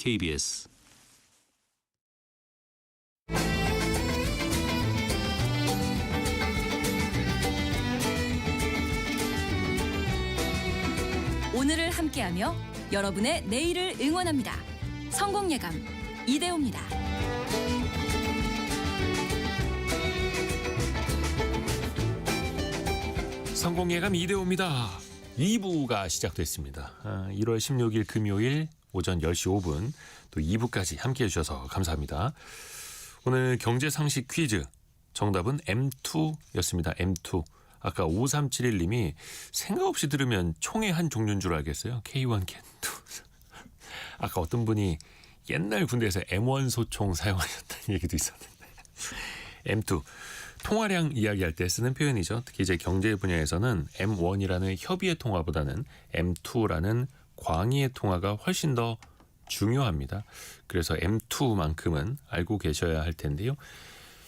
KBS 오늘을 함께하며 여러분의 내일을 응원합니다. 성공예감 이대호입니다. 성공예감 이대호입니다. 2부가 시작됐습니다. 1월 16일 금요일 오전 10시 5분 또 2부까지 함께해 주셔서 감사합니다. 오늘 경제상식 퀴즈 정답은 M2였습니다. M2. 아까 5371님이 생각 없이 들으면 총의 한 종류인 줄 알겠어요. K1 캔2. 아까 어떤 분이 옛날 군대에서 M1 소총 사용하셨다는 얘기도 있었는데 M2. 통화량 이야기할 때 쓰는 표현이죠. 특히 이제 경제 분야에서는 M1이라는 협의의 통화보다는 M2라는 광의의 통화가 훨씬 더 중요합니다. 그래서 M2만큼은 알고 계셔야 할 텐데요.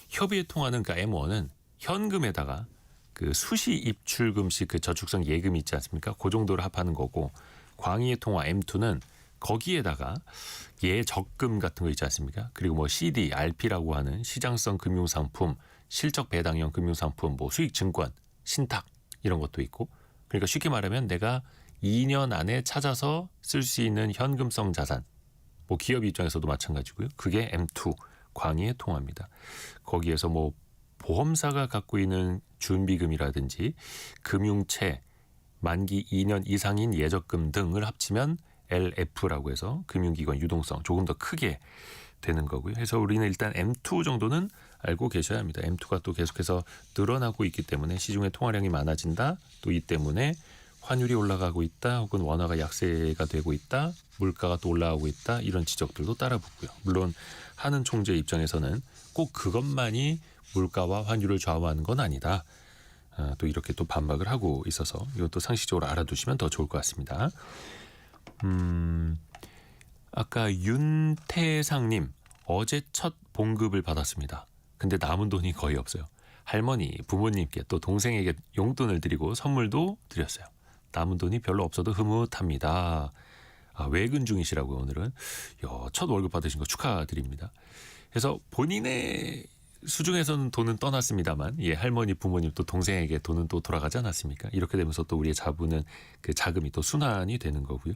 협의의 통화는 그러니까 M1은 현금에다가 그 수시 입출금식 그 저축성 예금이 있지 않습니까? 그 정도를 합하는 거고 광의의 통화 M2는 거기에다가 예적금 같은 거 있지 않습니까? 그리고 뭐 CD, RP라고 하는 시장성 금융상품, 실적 배당형 금융상품, 뭐 수익증권, 신탁 이런 것도 있고 그러니까 쉽게 말하면 내가 2년 안에 찾아서 쓸 수 있는 현금성 자산 뭐 기업 입장에서도 마찬가지고요. 그게 M2 광의의 통화입니다. 거기에서 뭐 보험사가 갖고 있는 준비금이라든지 금융채, 만기 2년 이상인 예적금 등을 합치면 LF라고 해서 금융기관 유동성 조금 더 크게 되는 거고요. 그래서 우리는 일단 M2 정도는 알고 계셔야 합니다. M2가 또 계속해서 늘어나고 있기 때문에 시중에 통화량이 많아진다. 또 이 때문에 환율이 올라가고 있다. 혹은 원화가 약세가 되고 있다. 물가가 또 올라가고 있다. 이런 지적들도 따라 붙고요. 물론 하는 총재 입장에서는 꼭 그것만이 물가와 환율을 좌우하는 건 아니다. 또 이렇게 또 반박을 하고 있어서 이것도 상식적으로 알아두시면 더 좋을 것 같습니다. 아까 윤태상님 어제 첫 봉급을 받았습니다. 근데 남은 돈이 거의 없어요. 할머니, 부모님께 또 동생에게 용돈을 드리고 선물도 드렸어요. 남은 돈이 별로 없어도 흐뭇합니다. 외근 중이시라고요. 오늘은 첫 월급 받으신 거 축하드립니다. 그래서 본인의 수중에서는 돈은 떠났습니다만 할머니, 부모님 또 동생에게 돈은 또 돌아가지 않았습니까? 이렇게 되면서 또 우리의 자부는 그 자금이 또 순환이 되는 거고요.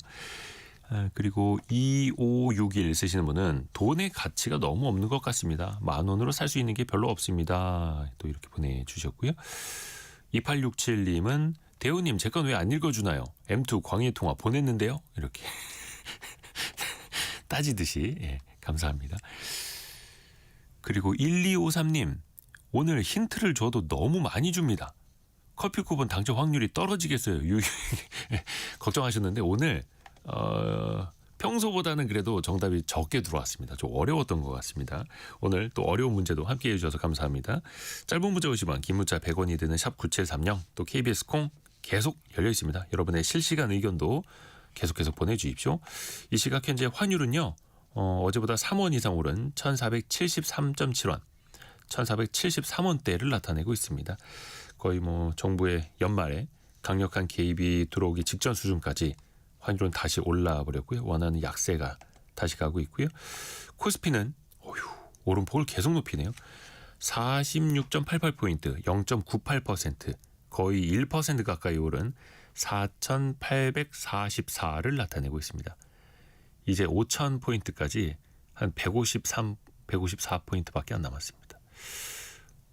그리고 2561 쓰시는 분은 돈의 가치가 너무 없는 것 같습니다. 10,000원으로 살 수 있는 게 별로 없습니다. 또 이렇게 보내주셨고요. 2867님은 대우님 제 건 왜 안 읽어주나요? M2 광의 통화 보냈는데요. 이렇게 따지듯이 감사합니다. 그리고 1253님 오늘 힌트를 줘도 너무 많이 줍니다. 커피 쿠폰 당첨 확률이 떨어지겠어요. 걱정하셨는데 오늘 평소보다는 그래도 정답이 적게 들어왔습니다. 좀 어려웠던 것 같습니다. 오늘 또 어려운 문제도 함께해 주셔서 감사합니다. 짧은 문자 50원, 긴 문자 100원이 드는 샵 9730 또 KBS 콩 계속 열려 있습니다. 여러분의 실시간 의견도 계속해서 보내주십시오. 이 시각 현재 환율은요. 어제보다 3원 이상 오른 1473.7원, 1473원대를 나타내고 있습니다. 거의 뭐 정부의 연말에 강력한 개입이 들어오기 직전 수준까지 환율은 다시 올라와 버렸고요. 원화는 약세가 다시 가고 있고요. 코스피는 오름폭을 계속 높이네요. 46.88포인트, 0.98%, 거의 1% 가까이 오른 4,844를 나타내고 있습니다. 이제 5,000포인트까지 한 154포인트밖에 안 남았습니다.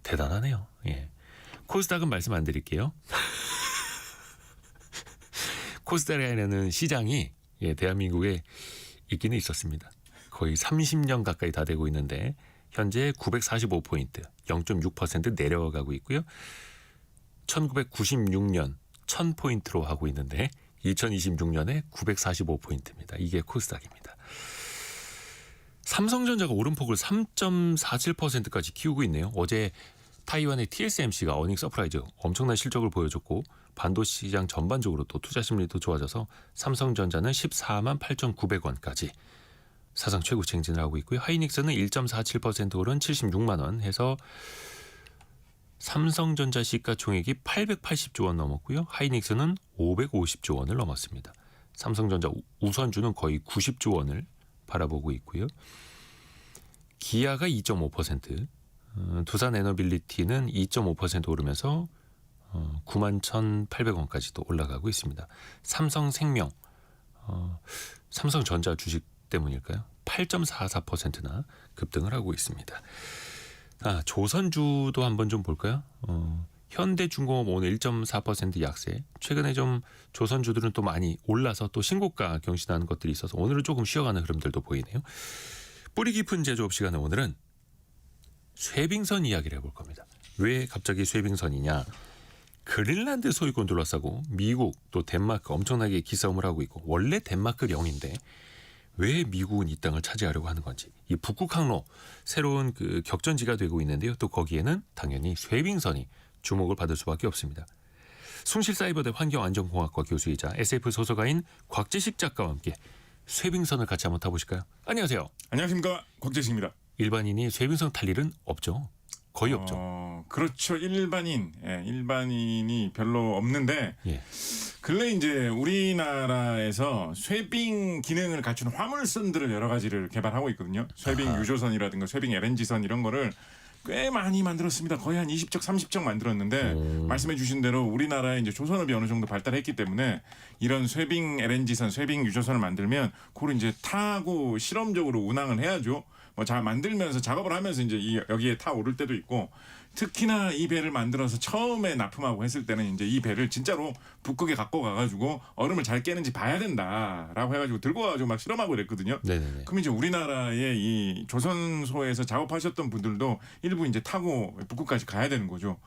대단하네요. 코스닥은 말씀 안 드릴게요. 코스닥이라는 시장이 대한민국에 있기는 있었습니다. 거의 30년 가까이 다 되고 있는데 현재 945포인트, 0.6% 내려가고 있고요. 1996년 1000포인트로 하고 있는데 2026년에 945포인트입니다. 이게 코스닥입니다. 삼성전자가 오름폭을 3.47%까지 키우고 있네요. 어제 타이완의 TSMC가 어닝 서프라이즈 엄청난 실적을 보여줬고 반도체 시장 전반적으로 또 투자 심리도 좋아져서 삼성전자는 148,900원까지 사상 최고 쟁진을 하고 있고요. 하이닉스는 1.47% 오른 76만 원 해서 삼성전자 시가총액이 880조 원 넘었고요. 하이닉스는 550조 원을 넘었습니다. 삼성전자 우선주는 거의 90조 원을 바라보고 있고요. 기아가 2.5%, 두산 에너빌리티는 2.5% 오르면서 91,800원까지도 올라가고 있습니다. 삼성생명, 삼성전자 주식 때문일까요? 8.44%나 급등을 하고 있습니다. 조선주도 한번 좀 볼까요? 현대중공업 오늘 1.4% 약세. 최근에 좀 조선주들은 또 많이 올라서 또 신고가 경신하는 것들이 있어서 오늘은 조금 쉬어가는 흐름들도 보이네요. 뿌리 깊은 제조업 시간에 오늘은 쇠빙선 이야기를 해볼 겁니다. 왜 갑자기 쇠빙선이냐? 그린란드 소유권 둘러싸고 미국 또 덴마크 엄청나게 기싸움을 하고 있고 원래 덴마크 영인데 왜 미국은 이 땅을 차지하려고 하는 건지 이 북극 항로 새로운 그 격전지가 되고 있는데요. 또 거기에는 당연히 쇠빙선이 주목을 받을 수밖에 없습니다. 숭실사이버대 환경안전공학과 교수이자 SF 소설가인 곽재식 작가와 함께 쇠빙선을 같이 한번 타보실까요? 안녕하세요. 안녕하십니까, 곽재식입니다. 일반인이 쇠빙선 탈 일은 없죠. 거의 없죠. 그렇죠. 일반인이 별로 없는데 예. 근래 이제 우리나라에서 쇠빙 기능을 갖춘 화물선들을 여러 가지를 개발하고 있거든요. 쇠빙 유조선이라든가 쇠빙 LNG선 이런 거를 꽤 많이 만들었습니다. 거의 한 20척, 30척 만들었는데 말씀해 주신 대로 우리나라의 이제 조선업이 어느 정도 발달했기 때문에 이런 쇠빙 LNG선, 쇠빙 유조선을 만들면 그걸 이제 타고 실험적으로 운항을 해야죠. 뭐 잘 만들면서 작업을 하면서 이제 여기에 타 오를 때도 있고 특히나 이 배를 만들어서 처음에 납품하고 했을 때는 이제 이 배를 진짜로 북극에 갖고 가가지고 얼음을 잘 깨는지 봐야 된다라고 해가지고 들고 가가지고 막 실험하고 그랬거든요. 네네네. 그럼 이제 우리나라의 이 조선소에서 작업하셨던 분들도 일부 이제 타고 북극까지 가야 되는 거죠.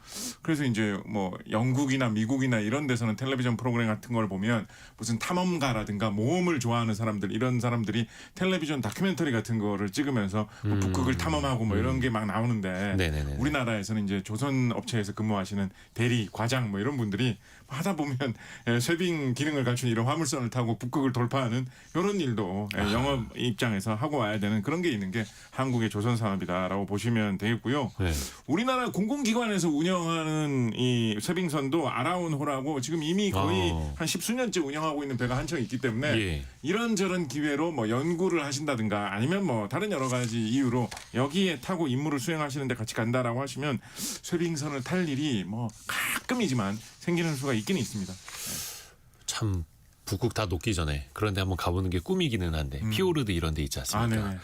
그래서 이제 뭐 영국이나 미국이나 이런 데서는 텔레비전 프로그램 같은 걸 보면 무슨 탐험가라든가 모험을 좋아하는 사람들 이런 사람들이 텔레비전 다큐멘터리 같은 거를 찍으면서 뭐 북극을 탐험하고 뭐 이런 게 막 나오는데 네네네. 우리나라에서는 이제 조선 업체에서 근무하시는 대리, 과장 뭐 이런 분들이 하다 보면 쇠빙 기능을 갖춘 이런 화물선을 타고 북극을 돌파하는 이런 일도 영업 입장에서 하고 와야 되는 그런 게 있는 게 한국의 조선 산업이다라고 보시면 되겠고요. 네. 우리나라 공공기관에서 운영하는 이 쇠빙선도 아라운호라고 지금 이미 거의 한 십수년째 운영하고 있는 배가 한 척 있기 때문에 예. 이런저런 기회로 뭐 연구를 하신다든가 아니면 뭐 다른 여러 가지 이유로 여기에 타고 임무를 수행하시는데 같이 간다라고 하시면 쇠빙선을 탈 일이 뭐 가끔이지만 생기는 수가 있기는 있습니다. 참 북극 다 녹기 전에 그런데 한번 가보는 게 꿈이기는 한데 피오르드 이런 데 있지 않습니까? 네네.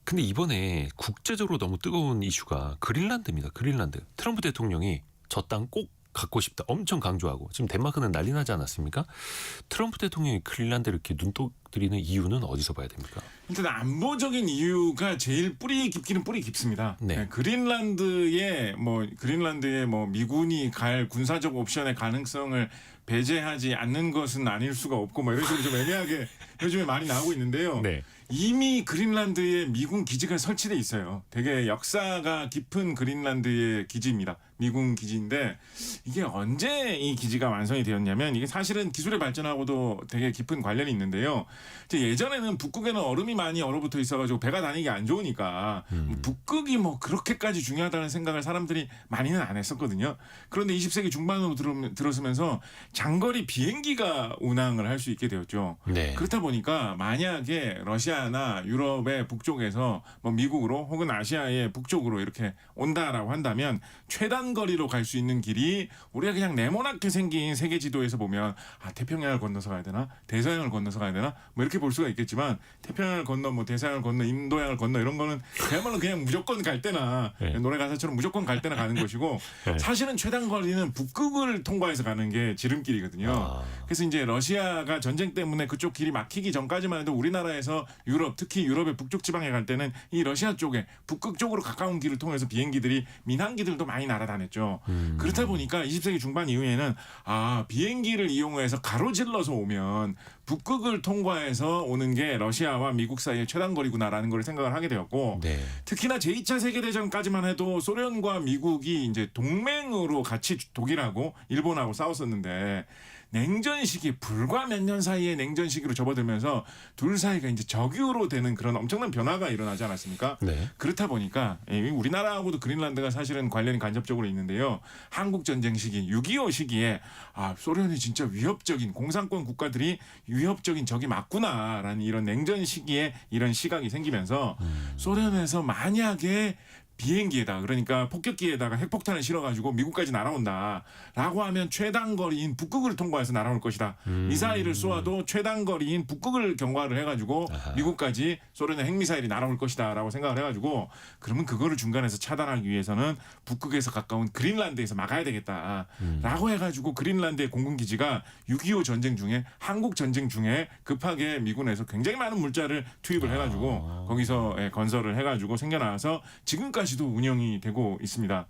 근데 이번에 국제적으로 너무 뜨거운 이슈가 그린란드입니다. 그린란드. 트럼프 대통령이 저 땅 꼭 갖고 싶다. 엄청 강조하고 지금 덴마크는 난리 나지 않았습니까? 트럼프 대통령이 그린란드를 이렇게 눈독 들이는 이유는 어디서 봐야 됩니까? 일단 안보적인 이유가 제일 뿌리 깊기는 뿌리 깊습니다. 네. 그린란드의 뭐 미군이 갈 군사적 옵션의 가능성을 배제하지 않는 것은 아닐 수가 없고 뭐 이런 식으로 좀 애매하게 요즘에 많이 나오고 있는데요. 네. 이미 그린란드에 미군 기지가 설치돼 있어요. 되게 역사가 깊은 그린란드의 기지입니다. 미군 기지인데 이게 언제 이 기지가 완성이 되었냐면 이게 사실은 기술의 발전하고도 되게 깊은 관련이 있는데요. 이제 예전에는 북극에는 얼음이 많이 얼어붙어 있어가지고 배가 다니기 안 좋으니까 북극이 뭐 그렇게까지 중요하다는 생각을 사람들이 많이는 안 했었거든요. 그런데 20세기 중반으로 들어서면서 장거리 비행기가 운항을 할 수 있게 되었죠. 네. 그렇다 보니까 만약에 러시아나 유럽의 북쪽에서 뭐 미국으로 혹은 아시아의 북쪽으로 이렇게 온다라고 한다면 최단 거리로 갈 수 있는 길이 우리가 그냥 네모나게 생긴 세계 지도에서 보면 태평양을 건너서 가야 되나 대서양을 건너서 가야 되나 뭐 이렇게 볼 수가 있겠지만 태평양을 건너 뭐 대서양을 건너 인도양을 건너 이런 거는 그야말로 그냥 무조건 갈 때나 네. 노래 가사처럼 무조건 갈 때나 가는 것이고 네. 사실은 최단 거리는 북극을 통과해서 가는 게 지름길이거든요. 그래서 이제 러시아가 전쟁 때문에 그쪽 길이 막히기 전까지만 해도 우리나라에서 유럽 특히 유럽의 북쪽 지방에 갈 때는 이 러시아 쪽에 북극 쪽으로 가까운 길을 통해서 비행기들이 민항기들도 많이 날아다녔죠. 그렇다 보니까 20세기 중반 이후에는 비행기를 이용해서 가로질러서 오면 북극을 통과해서 오는 게 러시아와 미국 사이의 최단 거리구나라는 걸 생각을 하게 되었고 네. 특히나 제2차 세계대전까지만 해도 소련과 미국이 이제 동맹으로 같이 독일하고 일본하고 싸웠었는데 냉전 시기 불과 몇 년 사이에 냉전 시기로 접어들면서 둘 사이가 이제 적유로 되는 그런 엄청난 변화가 일어나지 않았습니까? 네. 그렇다 보니까 우리나라하고도 그린란드가 사실은 관련이 간접적으로 있는데요. 한국 전쟁 시기 6.25 시기에 소련이 진짜 위협적인 공산권 국가들이 위협적인 적이 맞구나라는 이런 냉전 시기에 이런 시각이 생기면서 소련에서 만약에 비행기에다 그러니까 폭격기에다가 핵폭탄을 실어가지고 미국까지 날아온다라고 하면 최단거리인 북극을 통과해서 날아올 것이다. 미사일을 쏘아도 최단거리인 북극을 경과를 해가지고 미국까지 소련의 핵미사일이 날아올 것이다라고 생각을 해가지고 그러면 그거를 중간에서 차단하기 위해서는 북극에서 가까운 그린란드에서 막아야 되겠다라고 해가지고 그린란드의 공군기지가 6.25 전쟁 중에 한국 전쟁 중에 급하게 미군에서 굉장히 많은 물자를 투입을 해가지고 거기서 건설을 해가지고 생겨나서 지금까지도 운영이 되고 있습니다.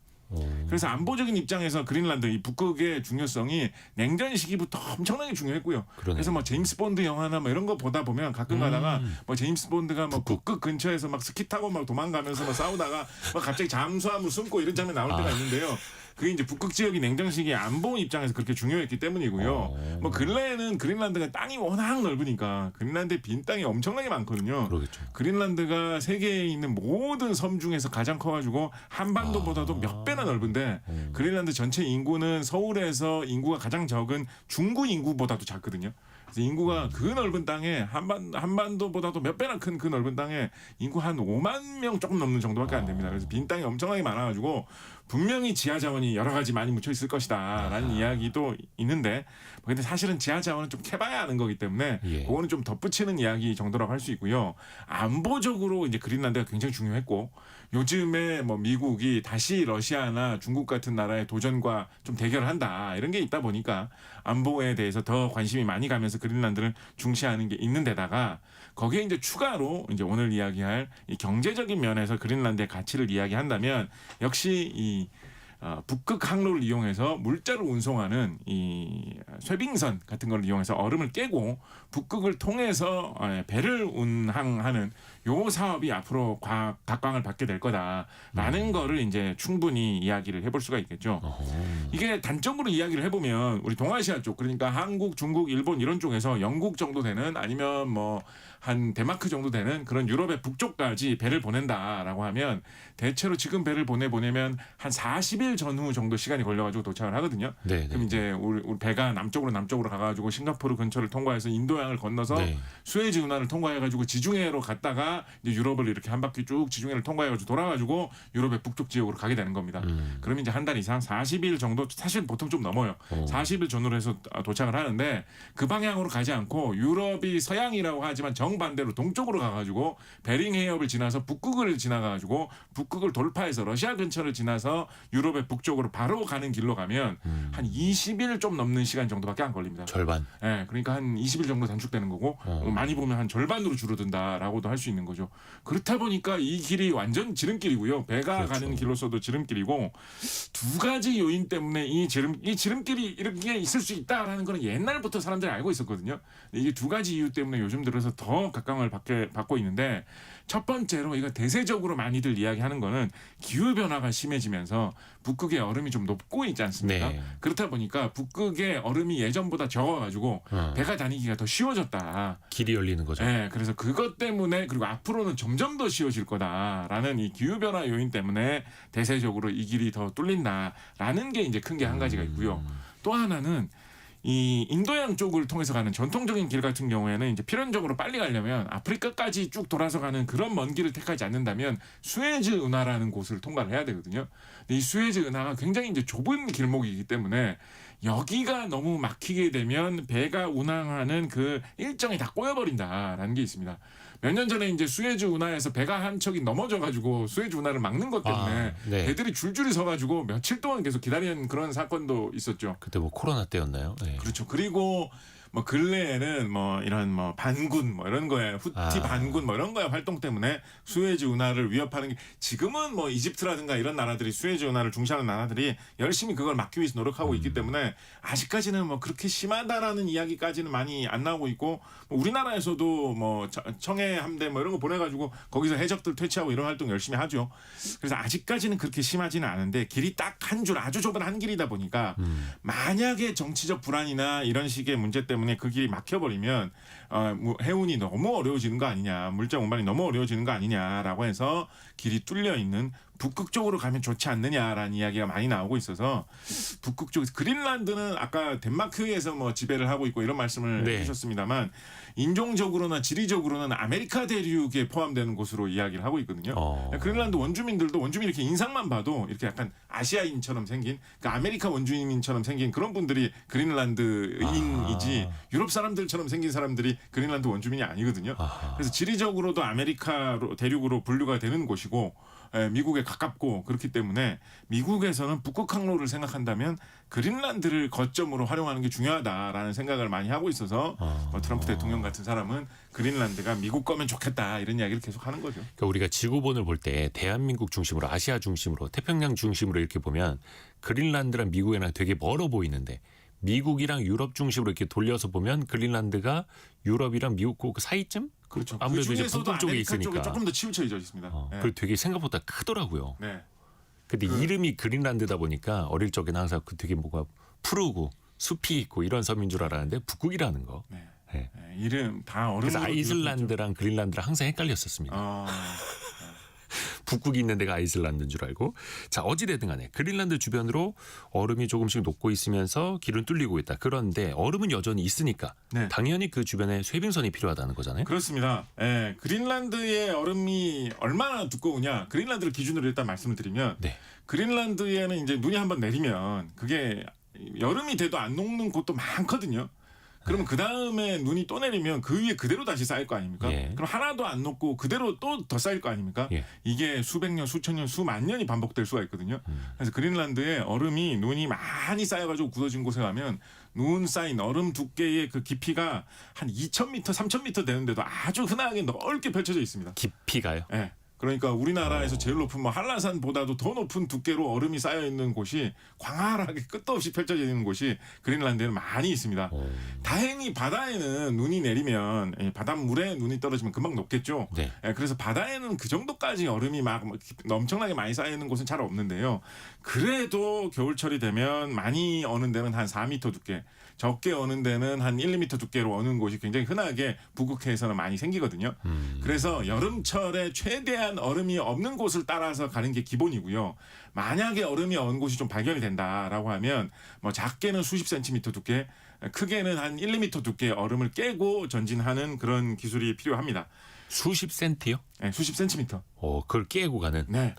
그래서 안보적인 입장에서 그린란드 이 북극의 중요성이 냉전 시기부터 엄청나게 중요했고요. 그러네요. 그래서 뭐 제임스 본드 영화나 뭐 이런 거 보다 보면 가끔 가다가 뭐 제임스 본드가 뭐 북극 근처에서 막 스키 타고 막 도망가면서 막 싸우다가 막 갑자기 잠수함을 숨고 이런 장면 나올 때가 있는데요. 그게 이제 북극 지역이 냉전 시기에 안보 입장에서 그렇게 중요했기 때문이고요. 뭐 근래에는 그린란드가 땅이 워낙 넓으니까 그린란드의 빈 땅이 엄청나게 많거든요. 그러겠죠. 그린란드가 세계에 있는 모든 섬 중에서 가장 커가지고 한반도보다도 몇 배나 넓은데 그린란드 전체 인구는 서울에서 인구가 가장 적은 중구 인구보다도 작거든요. 그래서 인구가 그 넓은 땅에 한반도보다도 몇 배나 큰 그 넓은 땅에 인구 한 5만 명 조금 넘는 정도밖에 안 됩니다. 그래서 빈 땅이 엄청나게 많아가지고 분명히 지하 자원이 여러 가지 많이 묻혀 있을 것이다라는 이야기도 있는데 근데 사실은 지하 자원은 좀 캐봐야 하는 거기 때문에 그거는 좀 덧붙이는 이야기 정도라고 할 수 있고요. 안보적으로 이제 그린란드가 굉장히 중요했고 요즘에 뭐 미국이 다시 러시아나 중국 같은 나라의 도전과 좀 대결을 한다 이런 게 있다 보니까 안보에 대해서 더 관심이 많이 가면서 그린란드를 중시하는 게 있는 데다가 거기에 이제 추가로 이제 오늘 이야기할 이 경제적인 면에서 그린란드의 가치를 이야기한다면 역시 이 북극 항로를 이용해서 물자를 운송하는 이 쇄빙선 같은 걸 이용해서 얼음을 깨고 북극을 통해서 배를 운항하는 요 사업이 앞으로 각광을 받게 될 거다라는 거를 이제 충분히 이야기를 해볼 수가 있겠죠. 이게 단적으로 이야기를 해보면 우리 동아시아 쪽 그러니까 한국, 중국, 일본 이런 쪽에서 영국 정도 되는 아니면 뭐 한 데마크 정도 되는 그런 유럽의 북쪽까지 배를 보낸다라고 하면 대체로 지금 배를 보내면 한 40일 전후 정도 시간이 걸려가지고 도착을 하거든요. 네, 그럼 이제 우리 배가 남쪽으로 가가지고 싱가포르 근처를 통과해서 인도양을 건너서 수에즈 운하를 통과해가지고 지중해로 갔다가 이제 유럽을 이렇게 한 바퀴 쭉 지중해를 통과해가지고 돌아가지고 유럽의 북쪽 지역으로 가게 되는 겁니다. 그럼 이제 한 달 이상 40일 정도 사실 보통 좀 넘어요. 40일 전후로 해서 도착을 하는데 그 방향으로 가지 않고 유럽이 서양이라고 하지만 정반대로 동쪽으로 가가지고 베링 해협을 지나서 북극을 지나가지고 북극을 돌파해서 러시아 근처를 지나서 유럽의 북쪽으로 바로 가는 길로 가면 한 20일 좀 넘는 시간 정도밖에 안 걸립니다. 절반. 네, 그러니까 한 20일 정도 단축되는 거고 많이 보면 한 절반으로 줄어든다라고도 할 수 있는 거죠. 그렇다 보니까 이 길이 완전 지름길이고요. 배가 가는 길로서도 지름길이고 두 가지 요인 때문에 이 지름길이 이렇게 있을 수 있다라는 거는 옛날부터 사람들이 알고 있었거든요. 이게 두 가지 이유 때문에 요즘 들어서 더 각광을 받고 있는데 첫 번째로 이거 대세적으로 많이들 이야기하는 거는 기후 변화가 심해지면서 북극의 얼음이 좀 높고 있지 않습니까? 네. 그렇다 보니까 북극의 얼음이 예전보다 적어가지고 배가 다니기가 더 쉬워졌다. 길이 열리는 거죠. 네, 그래서 그것 때문에 그리고 앞으로는 점점 더 쉬워질 거다라는 이 기후 변화 요인 때문에 대세적으로 이 길이 더 뚫린다라는 게 이제 큰 게 한 가지가 있고요. 또 하나는 이 인도양 쪽을 통해서 가는 전통적인 길 같은 경우에는 이제 필연적으로 빨리 가려면 아프리카까지 쭉 돌아서 가는 그런 먼 길을 택하지 않는다면 수에즈 운하라는 곳을 통과를 해야 되거든요. 근데 이 수에즈 운하가 굉장히 이제 좁은 길목이기 때문에 여기가 너무 막히게 되면 배가 운항하는 그 일정이 다 꼬여버린다라는 게 있습니다. 몇 년 전에 이제 수에즈 운하에서 배가 한 척이 넘어져가지고 수에즈 운하를 막는 것 때문에 배들이 줄줄이 서가지고 며칠 동안 계속 기다리는 그런 사건도 있었죠. 그때 뭐 코로나 때였나요? 네. 그렇죠. 그리고 뭐 근래에는 뭐 이런 뭐 반군 뭐 이런 거에 후티 반군 뭐 이런 거에 활동 때문에 수에즈 운하를 위협하는 게 지금은 뭐 이집트라든가 이런 나라들이 수에즈 운하를 중시하는 나라들이 열심히 그걸 막기 위해서 노력하고 있기 때문에 아직까지는 뭐 그렇게 심하다라는 이야기까지는 많이 안 나오고 있고 뭐 우리나라에서도 뭐 청해 함대 뭐 이런 거 보내가지고 거기서 해적들 퇴치하고 이런 활동 열심히 하죠. 그래서 아직까지는 그렇게 심하지는 않은데 길이 딱 한 줄 아주 좁은 한 길이다 보니까 만약에 정치적 불안이나 이런 식의 문제 때문에 그 길이 막혀버리면 뭐 해운이 너무 어려워지는 거 아니냐, 물자 운반이 너무 어려워지는 거 아니냐라고 해서 길이 뚫려 있는 북극 쪽으로 가면 좋지 않느냐라는 이야기가 많이 나오고 있어서 북극 쪽 그린란드는 아까 덴마크에서 뭐 지배를 하고 있고 이런 말씀을 네. 해주셨습니다만 인종적으로나 지리적으로는 아메리카 대륙에 포함되는 곳으로 이야기를 하고 있거든요. 그린란드 원주민들도 원주민 이렇게 인상만 봐도 이렇게 약간 아시아인처럼 생긴 그 아메리카 원주민처럼 생긴 그런 분들이 그린란드인이지 유럽 사람들처럼 생긴 사람들이 그린란드 원주민이 아니거든요. 그래서 지리적으로도 아메리카 대륙으로 분류가 되는 곳이고 미국에 가깝고 그렇기 때문에 미국에서는 북극 항로를 생각한다면 그린란드를 거점으로 활용하는 게 중요하다라는 생각을 많이 하고 있어서 트럼프 대통령 같은 사람은 그린란드가 미국 거면 좋겠다 이런 이야기를 계속 하는 거죠. 그러니까 우리가 지구본을 볼 때 대한민국 중심으로 아시아 중심으로 태평양 중심으로 이렇게 보면 그린란드랑 미국이랑 되게 멀어 보이는데 미국이랑 유럽 중심으로 이렇게 돌려서 보면 그린란드가 유럽이랑 미국 그 사이쯤? 그렇죠. 아무래도 이제 그중에서도 북극 쪽에 아메리카 쪽에 있으니까. 조금 더 치우쳐져 있습니다. 네. 그리고 되게 생각보다 크더라고요. 네. 근데 이름이 그린란드다 보니까 어릴 적에는 항상 그 되게 뭐가 푸르고 숲이 있고 이런 섬인 줄 알았는데 북극이라는 거. 네. 네. 네. 이름 다 어려운 그래서 아이슬란드랑 그린란드랑 항상 헷갈렸었습니다. 북극이 있는 데가 아이슬란드인 줄 알고. 자, 어찌되든 간에 그린란드 주변으로 얼음이 조금씩 녹고 있으면서 길은 뚫리고 있다. 그런데 얼음은 여전히 있으니까 네. 당연히 그 주변에 쇄빙선이 필요하다는 거잖아요. 그렇습니다. 예, 그린란드의 얼음이 얼마나 두꺼우냐. 그린란드를 기준으로 일단 말씀을 드리면 네. 그린란드에는 이제 눈이 한번 내리면 그게 여름이 돼도 안 녹는 곳도 많거든요. 그러면 그 다음에 눈이 또 내리면 그 위에 그대로 다시 쌓일 거 아닙니까? 예. 그럼 하나도 안 녹고 그대로 또 더 쌓일 거 아닙니까? 예. 이게 수백 년, 수천 년, 수만 년이 반복될 수가 있거든요. 그래서 그린란드에 얼음이 눈이 많이 쌓여가지고 굳어진 곳에 가면 눈 쌓인 얼음 두께의 그 깊이가 한 2,000m, 3,000m 되는데도 아주 흔하게 넓게 펼쳐져 있습니다. 깊이가요? 예. 그러니까 우리나라에서 제일 높은 뭐 한라산보다도 더 높은 두께로 얼음이 쌓여 있는 곳이 광활하게 끝도 없이 펼쳐져 있는 곳이 그린란드에는 많이 있습니다. 다행히 바다에는 눈이 내리면 바닷물에 눈이 떨어지면 금방 녹겠죠. 네. 그래서 바다에는 그 정도까지 얼음이 막 엄청나게 많이 쌓여 있는 곳은 잘 없는데요. 그래도 겨울철이 되면 많이 어는 데는 한 4m 두께, 적게 어는 데는 한 1, 2m 두께로 어는 곳이 굉장히 흔하게 북극해에서는 많이 생기거든요. 그래서 여름철에 최대한 얼음이 없는 곳을 따라서 가는 게 기본이고요. 만약에 얼음이 언 곳이 좀 발견이 된다라고 하면 뭐 작게는 수십 센티미터 두께, 크게는 한 1, 2m 두께의 얼음을 깨고 전진하는 그런 기술이 필요합니다. 수십 센티요? 네, 수십 센티미터. 그걸 깨고 가는. 네.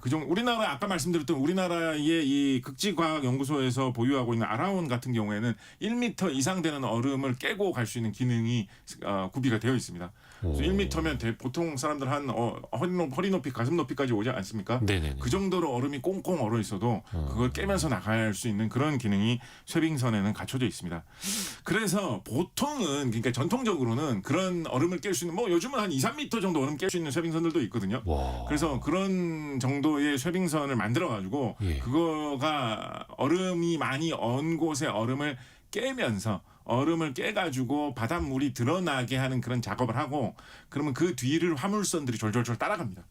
그 정도 우리나라 아까 말씀드렸던 우리나라의 이 극지과학연구소에서 보유하고 있는 아라온 같은 경우에는 1m 이상 되는 얼음을 깨고 갈 수 있는 기능이 구비가 되어 있습니다. 그래서 1m면 보통 사람들 한 허리 높이, 가슴 높이까지 오지 않습니까? 네네네. 그 정도로 얼음이 꽁꽁 얼어 있어도 그걸 깨면서 나갈 수 있는 그런 기능이 쇄빙선에는 갖춰져 있습니다. 그래서 보통은 그러니까 전통적으로는 그런 얼음을 깰 수 있는 뭐 요즘은 한 2, 3m 정도 얼음 깰 수 있는 쇄빙선들도 있거든요. 와. 그래서 그런 정도의 쇄빙선을 만들어 가지고 예. 그거가 얼음이 많이 언 곳의 얼음을 깨면서 얼음을 깨가지고 바닷물이 드러나게 하는 그런 작업을 하고 그러면 그 뒤를 화물선들이 졸졸졸 따라갑니다.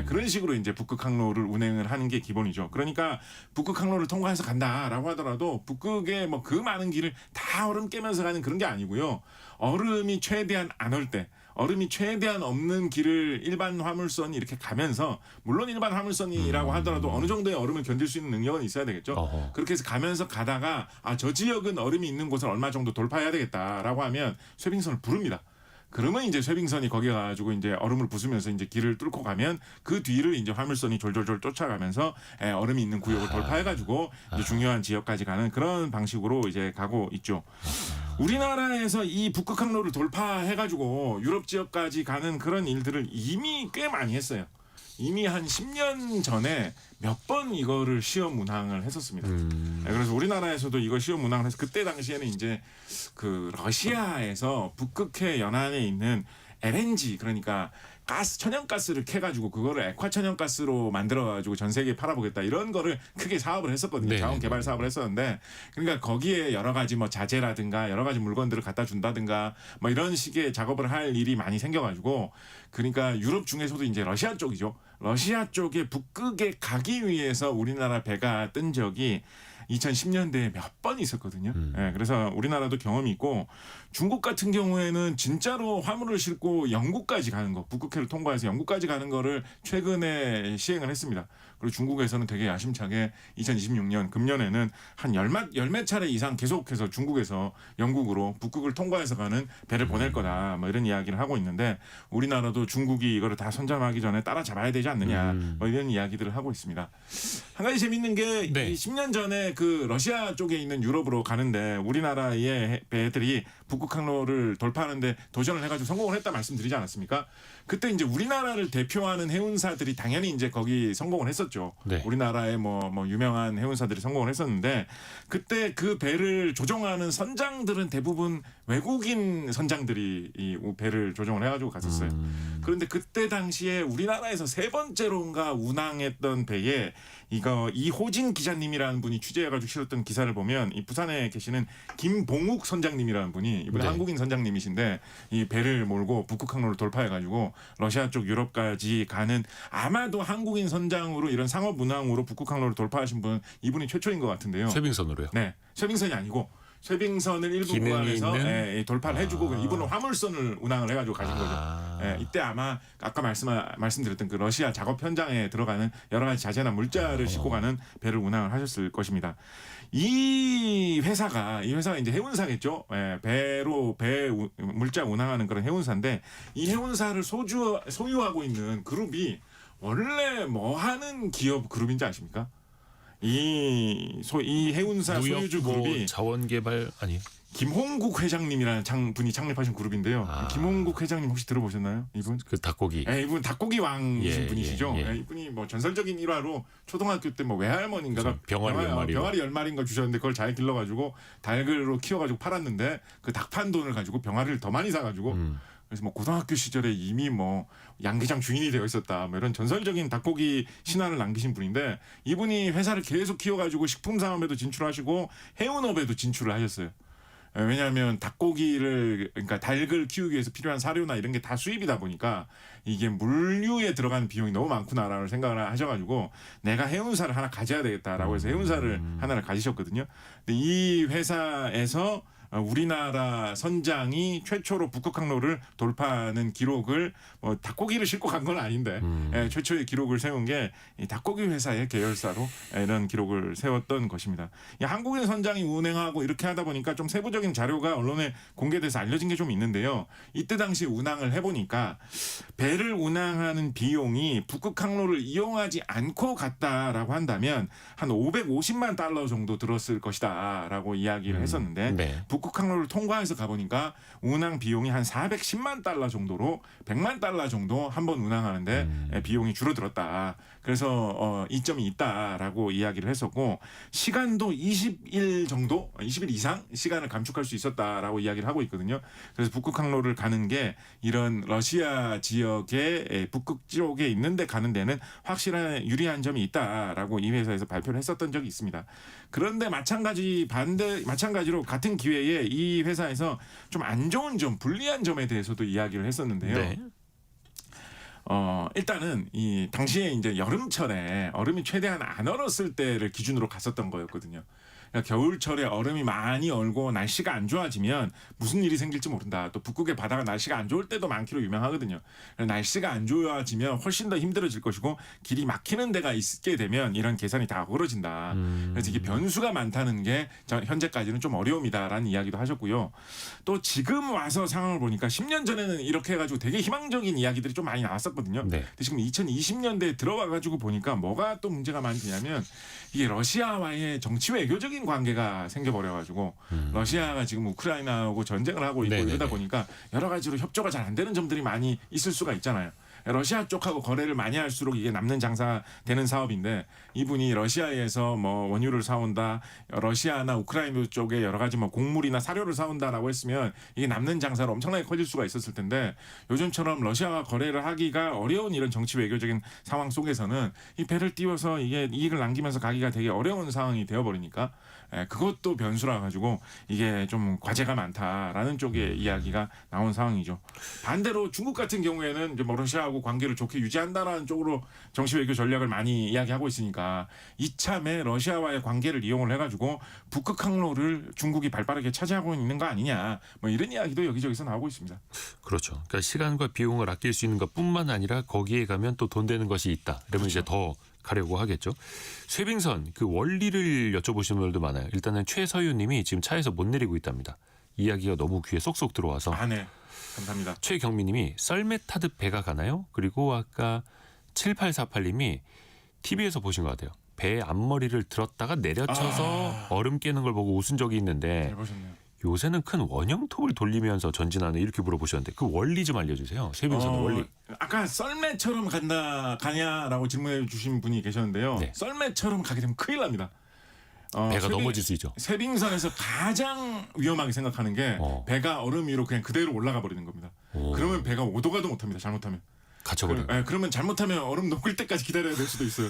그런 식으로 이제 북극 항로를 운행을 하는 게 기본이죠. 그러니까 북극 항로를 통과해서 간다라고 하더라도 북극에 뭐 그 많은 길을 다 얼음 깨면서 가는 그런 게 아니고요. 얼음이 최대한 안 올 때, 얼음이 최대한 없는 길을 일반 화물선이 이렇게 가면서 물론 일반 화물선이라고 하더라도 어느 정도의 얼음을 견딜 수 있는 능력은 있어야 되겠죠. 그렇게 해서 가면서 가다가 저 지역은 얼음이 있는 곳을 얼마 정도 돌파해야 되겠다라고 하면 쇄빙선을 부릅니다. 그러면 이제 쇄빙선이 거기 가지고 이제 얼음을 부수면서 이제 길을 뚫고 가면 그 뒤를 이제 화물선이 졸졸졸 쫓아가면서 얼음이 있는 구역을 돌파해가지고 이제 중요한 지역까지 가는 그런 방식으로 이제 가고 있죠. 우리나라에서 이 북극 항로를 돌파해가지고 유럽 지역까지 가는 그런 일들을 이미 꽤 많이 했어요. 이미 한 10년 전에 몇 번 이거를 시험 운항을 했었습니다. 네, 그래서 우리나라에서도 이거 시험 운항을 해서 그때 당시에는 이제 그 러시아에서 북극해 연안에 있는 LNG 그러니까 가스 천연가스를 캐가지고 그거를 액화 천연가스로 만들어가지고 전 세계에 팔아보겠다 이런 거를 크게 사업을 했었거든요. 네, 자원 개발 사업을 했었는데 그러니까 거기에 여러 가지 뭐 자재라든가 여러 가지 물건들을 갖다 준다든가 뭐 이런 식의 작업을 할 일이 많이 생겨가지고 그러니까 유럽 중에서도 이제 러시아 쪽이죠. 러시아 쪽에 북극에 가기 위해서 우리나라 배가 뜬 적이 2010년대에 몇 번 있었거든요. 예, 그래서 우리나라도 경험이 있고 중국 같은 경우에는 진짜로 화물을 싣고 영국까지 가는 거, 북극해를 통과해서 영국까지 가는 거를 최근에 시행을 했습니다. 그리고 중국에서는 되게 야심차게 2026년 금년에는 한 열몇 차례 이상 계속해서 중국에서 영국으로 북극을 통과해서 가는 배를 보낼 거다. 뭐 이런 이야기를 하고 있는데 우리나라도 중국이 이거를 다 선점하기 전에 따라잡아야 되지 않느냐. 뭐 이런 이야기들을 하고 있습니다. 한 가지 재밌는 게 네. 이 10년 전에 그 러시아 쪽에 있는 유럽으로 가는데 우리나라의 배들이 북극 항로를 돌파하는데 도전을 해가지고 성공을 했다 말씀드리지 않았습니까? 그때 이제 우리나라를 대표하는 해운사들이 당연히 이제 거기 성공을 했었죠. 네. 우리나라의 뭐 유명한 해운사들이 성공을 했었는데 그때 그 배를 조종하는 선장들은 대부분 외국인 선장들이 이 배를 조종을 해가지고 갔었어요. 그런데 그때 당시에 우리나라에서 세 번째로인가 운항했던 배에 이거 이호진 기자님이라는 분이 취재해가지고 실었던 기사를 보면 이 부산에 계시는 김봉욱 선장님이라는 분이 이분이 네. 한국인 선장님이신데 이 배를 몰고 북극 항로를 돌파해가지고 러시아 쪽 유럽까지 가는 아마도 한국인 선장으로 이런 상업 운항으로 북극 항로를 돌파하신 분 이분이 최초인 것 같은데요. 쇠빙선으로요. 네, 쇠빙선이 아니고 쇠빙선을 일부 기능이 구간에서 있는? 돌파를 해주고 이분은 화물선을 운항을 해가지고 가신 거죠. 이때 아마 아까 말씀드렸던 그 러시아 작업 현장에 들어가는 여러 가지 자재나 물자를 싣고 가는 배를 운항을 하셨을 것입니다. 이 회사가 이제 해운사겠죠. 배로 물자 운항하는 그런 해운사인데 이 해운사를 소유하고 있는 그룹이 원래 뭐 하는 기업 그룹인지 아십니까? 이 해운사 소유주 뭐 그룹이 자원개발 아니 김홍국 회장님이라는 분이 창립하신 그룹인데요. 김홍국 회장님 혹시 들어보셨나요? 이분? 그 닭고기. 이분 닭고기 왕이신 예, 분이시죠. 예, 예. 이분이 뭐 전설적인 일화로 초등학교 때 뭐 외할머니인가가 병아리 10마리인가 주셨는데 그걸 잘 길러가지고 닭으로 키워가지고 팔았는데 그 닭판 돈을 가지고 병아리를 더 많이 사가지고 그래서 뭐 고등학교 시절에 이미 뭐 양계장 주인이 되어 있었다. 뭐 이런 전설적인 닭고기 신화를 남기신 분인데 이분이 회사를 계속 키워가지고 식품 산업에도 진출하시고 해운업에도 진출을 하셨어요. 왜냐하면 닭고기를 그러니까 닭을 키우기 위해서 필요한 사료나 이런 게 다 수입이다 보니까 이게 물류에 들어가는 비용이 너무 많구나라는 생각을 하셔가지고 내가 해운사를 하나 가져야 되겠다라고 해서 해운사를 하나를 가지셨거든요. 근데 이 회사에서 우리나라 선장이 최초로 북극 항로를 돌파하는 기록을 닭고기를 싣고 간 건 아닌데 최초의 기록을 세운 게 이 닭고기 회사의 계열사로 이런 기록을 세웠던 것입니다. 이 한국인 선장이 운행하고 이렇게 하다 보니까 좀 세부적인 자료가 언론에 공개돼서 알려진 게 좀 있는데요. 이때 당시 운항을 해보니까 배를 운항하는 비용이 북극 항로를 이용하지 않고 갔다라고 한다면 한 550만 달러 정도 들었을 것이다라고 이야기를 했었는데 네. 북극 항로를 통과해서 가보니까 운항 비용이 한 410만 달러 정도로 100만 달러 정도 한 번 운항하는데 비용이 줄어들었다. 그래서 이점이 있다라고 이야기를 했었고 시간도 20일 이상 시간을 감축할 수 있었다라고 이야기를 하고 있거든요. 그래서 북극 항로를 가는 게 이런 러시아 지역의 북극 쪽에 있는데 가는 데는 확실한 유리한 점이 있다라고 이 회사에서 발표를 했었던 적이 있습니다. 그런데 마찬가지로 같은 기회에 이 회사에서 좀 안 좋은 점, 불리한 점에 대해서도 이야기를 했었는데요. 네. 일단은 이 당시에 이제 여름철에 얼음이 최대한 안 얼었을 때를 기준으로 갔었던 거였거든요. 그러니까 겨울철에 얼음이 많이 얼고 날씨가 안 좋아지면 무슨 일이 생길지 모른다. 또 북극의 바다가 날씨가 안 좋을 때도 많기로 유명하거든요. 날씨가 안 좋아지면 훨씬 더 힘들어질 것이고 길이 막히는 데가 있게 되면 이런 계산이 다 어그러진다. 그래서 이게 변수가 많다는 게 현재까지는 좀 어려움이다라는 이야기도 하셨고요. 또 지금 와서 상황을 보니까 10년 전에는 이렇게 해가지고 되게 희망적인 이야기들이 좀 많이 나왔었거든요. 네. 근데 지금 2020년대에 들어와가지고 보니까 뭐가 또 문제가 많이 되냐면 이게 러시아와의 정치 외교적인 관계가 생겨버려가지고 러시아가 지금 우크라이나하고 전쟁을 하고 있고 네네네. 이러다 보니까 여러 가지로 협조가 잘 안 되는 점들이 많이 있을 수가 있잖아요. 러시아 쪽하고 거래를 많이 할수록 이게 남는 장사 되는 사업인데 이분이 러시아에서 뭐 원유를 사온다, 러시아나 우크라이나 쪽에 여러 가지 뭐 곡물이나 사료를 사온다라고 했으면 이게 남는 장사로 엄청나게 커질 수가 있었을 텐데 요즘처럼 러시아와 거래를 하기가 어려운 이런 정치 외교적인 상황 속에서는 이 배를 띄워서 이게 이익을 남기면서 가기가 되게 어려운 상황이 되어버리니까 그것도 변수라 가지고 이게 좀 과제가 많다라는 쪽의 이야기가 나온 상황이죠. 반대로 중국 같은 경우에는 이제 뭐 러시아하고 관계를 좋게 유지한다라는 쪽으로 정치 외교 전략을 많이 이야기하고 있으니까 이참에 러시아와의 관계를 이용을 해가지고 북극 항로를 중국이 발빠르게 차지하고 있는 거 아니냐 뭐 이런 이야기도 여기저기서 나오고 있습니다. 그렇죠. 그러니까 시간과 비용을 아낄 수 있는 것뿐만 아니라 거기에 가면 또 돈 되는 것이 있다. 그러면 이제 더 가려고 하겠죠. 쇠빙선 그 원리를 여쭤보시는 분들도 많아요. 일단은 최서유님이 지금 차에서 못 내리고 있답니다. 이야기가 너무 귀에 쏙쏙 들어와서. 네. 감사합니다. 최경미님이 썰매 타듯 배가 가나요? 그리고 아까 7848님이 TV에서 보신 것 같아요. 배 앞머리를 들었다가 내려쳐서 얼음 깨는 걸 보고 웃은 적이 있는데 잘 보셨네요. 요새는 큰 원형톱을 돌리면서 전진하는 이렇게 물어보셨는데 그 원리 좀 알려주세요. 쇠빙선 원리. 아까 썰매처럼 가냐라고 질문해 주신 분이 계셨는데요. 네. 썰매처럼 가게 되면 큰일 납니다. 배가 넘어질 수 있죠. 쇠빙선에서 가장 위험하게 생각하는 게 배가 얼음 위로 그냥 그대로 올라가 버리는 겁니다. 그러면 배가 오도 가도 못합니다. 잘못하면. 갇혀버려요. 그러면 잘못하면 얼음 녹을 때까지 기다려야 될 수도 있어요.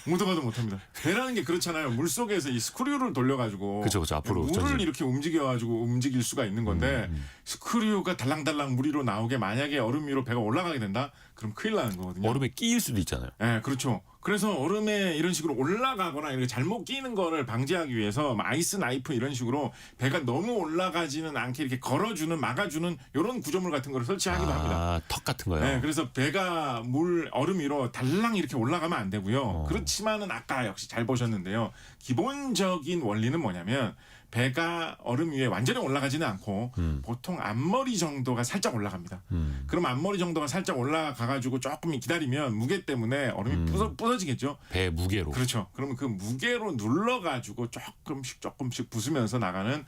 오도 가도 못합니다. 배라는 게 그렇잖아요. 물 속에서 이 스크류를 돌려가지고 그쵸, 앞으로 물을 전진. 이렇게 움직여가지고 움직일 수가 있는 건데 스크류가 달랑달랑 물 위로 나오게 만약에 얼음 위로 배가 올라가게 된다? 그럼 큰일 나는 거거든요. 얼음에 끼일 수도 있잖아요. 네, 그렇죠. 그래서 얼음에 이런 식으로 올라가거나 이렇게 잘못 끼는 거를 방지하기 위해서 아이스 나이프 이런 식으로 배가 너무 올라가지는 않게 이렇게 걸어주는 막아주는 이런 구조물 같은 거를 설치하기도 합니다. 턱 같은 거요. 네, 그래서 배가 얼음 위로 달랑 이렇게 올라가면 안 되고요. 그렇지만은 아까 역시 잘 보셨는데요. 기본적인 원리는 뭐냐면 배가 얼음 위에 완전히 올라가지는 않고 보통 앞머리 정도가 살짝 올라갑니다. 그럼 앞머리 정도가 살짝 올라가가지고 조금 기다리면 무게 때문에 얼음이 부서지겠죠. 배 무게로. 그렇죠. 그러면 그 무게로 눌러가지고 조금씩 부수면서 나가는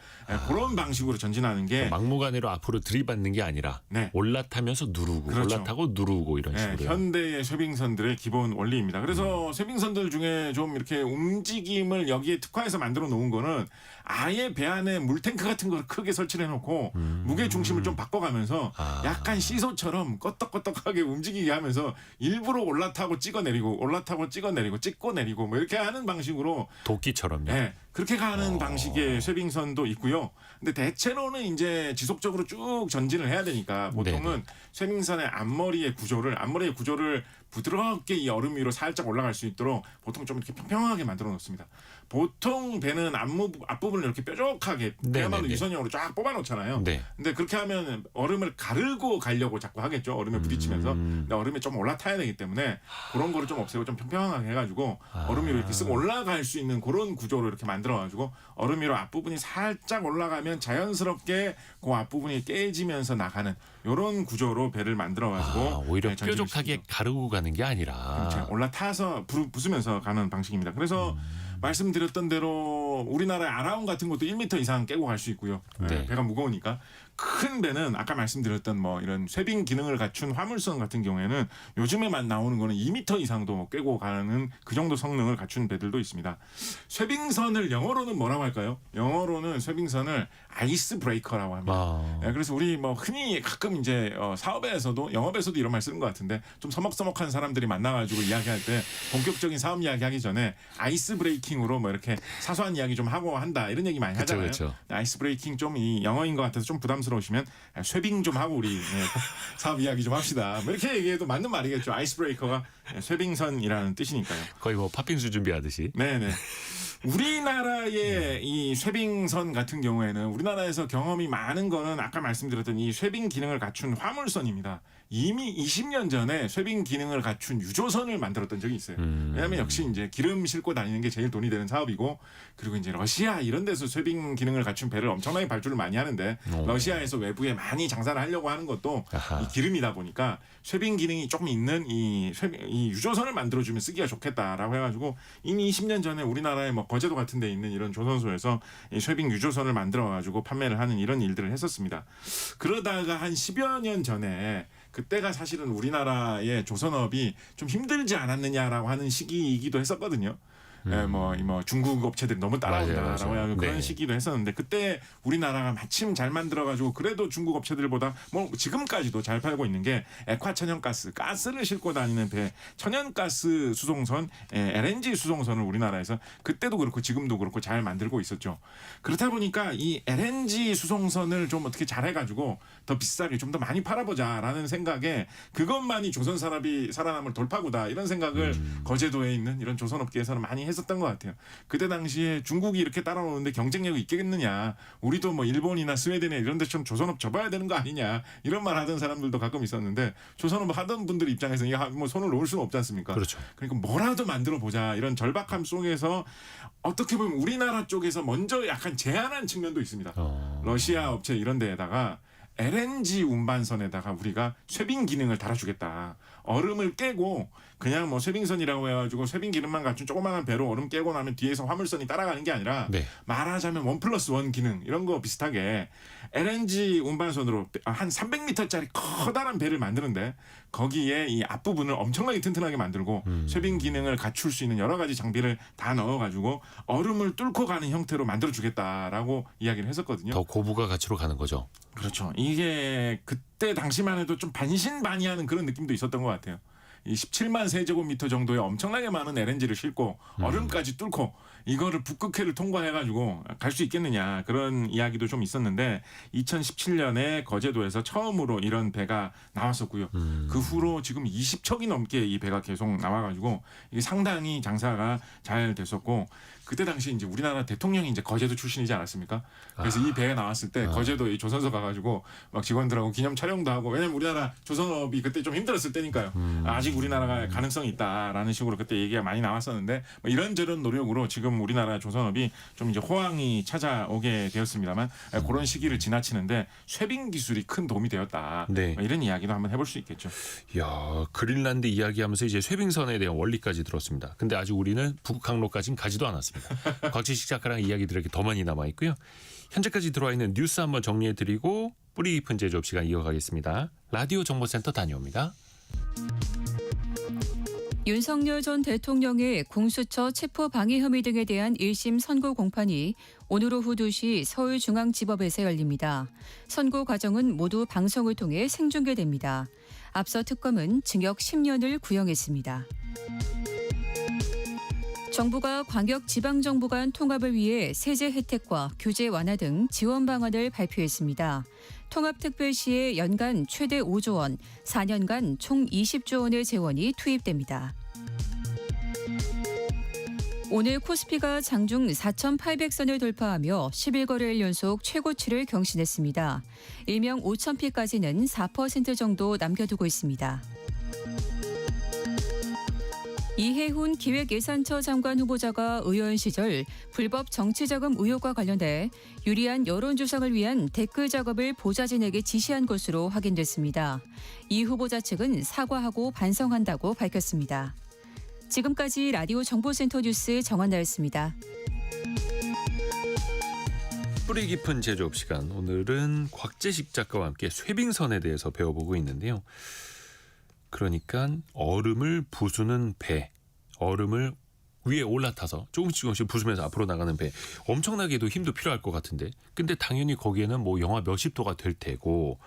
그런 방식으로 전진하는 게 막무가내로 앞으로 들이받는 게 아니라 네. 올라타면서 누르고 그렇죠. 올라타고 누르고 이런 네, 식으로. 현대의 쇠빙선들의 기본 원리입니다. 그래서 쇠빙선들 중에 좀 이렇게 움직임을 여기에 특화해서 만들어 놓은 거는 아예 배 안에 물탱크 같은 걸 크게 설치해 놓고 무게 중심을 좀 바꿔가면서 약간 시소처럼 껐덕껐덕하게 움직이게 하면서 일부러 올라타고 찍어내리고 올라타고 찍어내리고 찍고 내리고 뭐 이렇게 하는 방식으로 도끼처럼요. 네, 그렇게 가는 방식의 쇠빙선도 있고요. 근데 대체로는 이제 지속적으로 쭉 전진을 해야 되니까 보통은 쇠빙선의 앞머리의 구조를 부드럽게 이 얼음 위로 살짝 올라갈 수 있도록 보통 좀 이렇게 평평하게 만들어 놓습니다. 보통 배는 앞부분을 이렇게 뾰족하게 그야말로 유선형으로 쫙 뽑아 놓잖아요. 네. 근데 그렇게 하면 얼음을 가르고 가려고 자꾸 하겠죠. 얼음에 부딪히면서. 근데 얼음에 좀 올라타야 되기 때문에 그런 거를 좀 없애고 좀 평평하게 해가지고 얼음 위로 이렇게 쓱 올라갈 수 있는 그런 구조로 이렇게 만들어가지고 얼음 위로 앞부분이 살짝 올라가면 자연스럽게 그 앞부분이 깨지면서 나가는 이런 구조로 배를 만들어가지고 오히려 전진을 뾰족하게 시키죠. 가르고 가는 게 아니라 그렇죠. 올라타서 부수면서 가는 방식입니다. 그래서 말씀드렸던 대로 우리나라의 아라운 같은 것도 1m 이상 깨고 갈 수 있고요. 네. 배가 무거우니까. 큰 배는 아까 말씀드렸던 뭐 이런 쇠빙 기능을 갖춘 화물선 같은 경우에는 요즘에만 나오는 거는 2m 이상도 깨고 가는 그 정도 성능을 갖춘 배들도 있습니다. 쇠빙선을 영어로는 뭐라고 할까요? 영어로는 쇠빙선을 아이스 브레이커라고 합니다. 네, 그래서 우리 뭐 흔히 가끔 이제 사업에서도 영업에서도 이런 말 쓰는 것 같은데 좀 서먹서먹한 사람들이 만나가지고 이야기할 때 본격적인 사업 이야기하기 전에 아이스 브레이킹으로 뭐 이렇게 사소한 이야기 좀 하고 한다 이런 얘기 많이 하잖아요. 그쵸. 아이스 브레이킹 좀 이 영어인 것 같아서 좀 부담스러우시면 쇠빙 좀 하고 우리 사업 이야기 좀 합시다. 뭐 이렇게 얘기해도 맞는 말이겠죠. 아이스 브레이커가 쇠빙선이라는 뜻이니까요. 거의 뭐 팥빙수 준비하듯이. 네네. 우리나라의 이 쇠빙선 같은 경우에는 우리나라에서 경험이 많은 거는 아까 말씀드렸던 이 쇠빙 기능을 갖춘 화물선입니다. 이미 20년 전에 쇠빙 기능을 갖춘 유조선을 만들었던 적이 있어요. 왜냐하면 역시 이제 기름 싣고 다니는 게 제일 돈이 되는 사업이고 그리고 이제 러시아 이런 데서 쇠빙 기능을 갖춘 배를 엄청나게 발주를 많이 하는데 러시아에서 외부에 많이 장사를 하려고 하는 것도 이 기름이다 보니까 쇠빙 기능이 조금 있는 이 유조선을 만들어주면 쓰기가 좋겠다라고 해가지고 이미 20년 전에 우리나라의 뭐 거제도 같은 데 있는 이런 조선소에서 이 쇠빙 유조선을 만들어가지고 판매를 하는 이런 일들을 했었습니다. 그러다가 한 10여 년 전에 그때가 사실은 우리나라의 조선업이 좀 힘들지 않았느냐라고 하는 시기이기도 했었거든요. 예, 뭐 중국 업체들이 너무 따라온다라고 맞아요. 하는 그런 네. 시기도 했었는데 그때 우리나라가 마침 잘 만들어가지고 그래도 중국 업체들보다 뭐 지금까지도 잘 팔고 있는 게 액화 천연가스, 가스를 싣고 다니는 배, 천연가스 수송선, LNG 수송선을 우리나라에서 그때도 그렇고 지금도 그렇고 잘 만들고 있었죠. 그렇다 보니까 이 LNG 수송선을 좀 어떻게 잘해가지고 더 비싸게 좀 더 많이 팔아보자라는 생각에 그것만이 조선 산업이 살아남을 돌파구다 이런 생각을 거제도에 있는 이런 조선업계에서는 많이 했었던 것 같아요. 그때 당시에 중국이 이렇게 따라오는데 경쟁력이 있겠느냐. 우리도 뭐 일본이나 스웨덴에 이런 데처럼 조선업 접어야 되는 거 아니냐. 이런 말 하던 사람들도 가끔 있었는데 조선업 하던 분들 입장에서는 뭐 손을 놓을 수는 없지 않습니까? 그렇죠. 그러니까 뭐라도 만들어 보자. 이런 절박함 속에서 어떻게 보면 우리나라 쪽에서 먼저 약간 제한한 측면도 있습니다. 러시아 업체 이런 데에다가 LNG 운반선에다가 우리가 쇄빙 기능을 달아주겠다. 얼음을 깨고 그냥 뭐 쇄빙선이라고 해가지고 쇄빙 기능만 갖춘 조그마한 배로 얼음 깨고 나면 뒤에서 화물선이 따라가는 게 아니라 네. 말하자면 1+1 기능 이런 거 비슷하게 LNG 운반선으로 한 300m짜리 커다란 배를 만드는데 거기에 이 앞부분을 엄청나게 튼튼하게 만들고 쇄빙 기능을 갖출 수 있는 여러 가지 장비를 다 넣어가지고 얼음을 뚫고 가는 형태로 만들어주겠다라고 이야기를 했었거든요. 더 고부가 가치로 가는 거죠. 그렇죠. 이게 그때 당시만 해도 좀 반신반의하는 그런 느낌도 있었던 것 같아요. 이 17만 세제곱미터 정도의 엄청나게 많은 LNG를 싣고 얼음까지 뚫고 이거를 북극해를 통과해가지고 갈 수 있겠느냐 그런 이야기도 좀 있었는데 2017년에 거제도에서 처음으로 이런 배가 나왔었고요. 그 후로 지금 20척이 넘게 이 배가 계속 나와가지고 이게 상당히 장사가 잘 됐었고 그때 당시 이제 우리나라 대통령이 이제 거제도 출신이지 않았습니까? 그래서 이 배가 나왔을 때 거제도 이 조선소 가가지고 막 직원들하고 기념 촬영도 하고 왜냐면 우리나라 조선업이 그때 좀 힘들었을 때니까요. 아직 우리나라가 가능성이 있다라는 식으로 그때 얘기가 많이 나왔었는데 뭐 이런저런 노력으로 지금 우리나라 조선업이 좀 이제 호황이 찾아오게 되었습니다만 그런 시기를 지나치는데 쇄빙 기술이 큰 도움이 되었다. 네. 뭐 이런 이야기도 한번 해볼 수 있겠죠. 이야, 그린란드 이야기하면서 이제 쇄빙선에 대한 원리까지 들었습니다. 근데 아직 우리는 북극 항로까지는 가지도 않았습니다. 곽지식 작가랑 이야기들에게 더 많이 남아 있고요. 현재까지 들어와 있는 뉴스 한번 정리해드리고 뿌리 깊은 제조업 시간 이어가겠습니다. 라디오 정보센터 다녀옵니다. 윤석열 전 대통령의 공수처 체포 방해 혐의 등에 대한 1심 선고 공판이 오늘 오후 2시 서울중앙지법에서 열립니다. 선고 과정은 모두 방송을 통해 생중계됩니다. 앞서 특검은 징역 10년을 구형했습니다. 정부가 광역 지방정부 간 통합을 위해 세제 혜택과 규제 완화 등 지원 방안을 발표했습니다. 통합특별시에 연간 최대 5조 원, 4년간 총 20조 원의 재원이 투입됩니다. 오늘 코스피가 장중 4,800선을 돌파하며 11거래일 연속 최고치를 경신했습니다. 일명 5,000피까지는 4% 정도 남겨두고 있습니다. 이해훈 기획예산처 장관 후보자가 의원 시절 불법 정치자금 의혹과 관련돼 유리한 여론조성을 위한 댓글 작업을 보좌진에게 지시한 것으로 확인됐습니다. 이 후보자 측은 사과하고 반성한다고 밝혔습니다. 지금까지 라디오 정보센터 뉴스 정한나였습니다. 뿌리 깊은 제조업 시간, 오늘은 곽재식 작가와 함께 쇄빙선에 대해서 배워보고 있는데요. 그러니까 얼음을 부수는 배, 얼음을 위에 올라타서 조금씩 부수면서 앞으로 나가는 배, 엄청나게도 힘도 필요할 것 같은데, 근데 당연히 거기에는 뭐 영하 몇십 도가 될 테고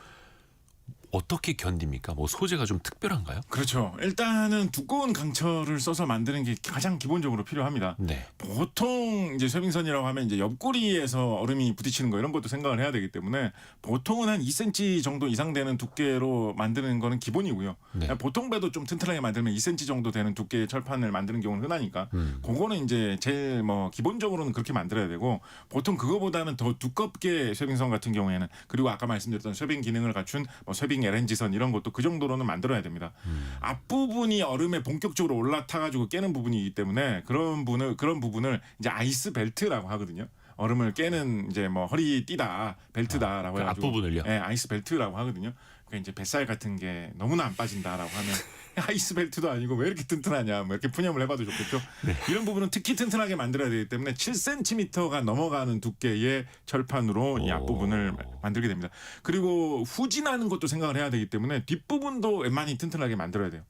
어떻게 견딥니까? 뭐 소재가 좀 특별한가요? 그렇죠. 일단은 두꺼운 강철을 써서 만드는 게 가장 기본적으로 필요합니다. 네. 보통 이제 쇄빙선이라고 하면 이제 옆구리에서 얼음이 부딪히는 거 이런 것도 생각을 해야 되기 때문에 보통은 한 2cm 정도 이상 되는 두께로 만드는 거는 기본이고요. 네. 보통 배도 좀 튼튼하게 만들면 2cm 정도 되는 두께의 철판을 만드는 경우는 흔하니까 그거는 이제 제일 뭐 기본적으로는 그렇게 만들어야 되고 보통 그거보다는 더 두껍게 쇄빙선 같은 경우에는 그리고 아까 말씀드렸던 쇄빙 기능을 갖춘 뭐 쇄빙 LNG선 이런 것도 그 정도로는 만들어야 됩니다. 앞부분이 얼음에 본격적으로 올라타가지고 깨는 부분이기 때문에 그런 부분을 이제 아이스 벨트라고 하거든요. 얼음을 깨는 이제 뭐 허리 띠다 벨트다라고 그 해가지고 앞부분을요? 네, 아이스 벨트라고 하거든요. 그러니까 이제 뱃살 같은 게 너무나 안 빠진다라고 하면 아이스벨트도 아니고 왜 이렇게 튼튼하냐, 뭐 이렇게 푸념을 해봐도 좋겠죠. 이런 부분은 특히 튼튼하게 만들어야 되기 때문에 7cm가 넘어가는 두께의 철판으로 이 앞부분을 만들게 됩니다. 그리고 후진하는 것도 생각을 해야 되기 때문에 뒷부분도 웬만히 튼튼하게 만들어야 돼요.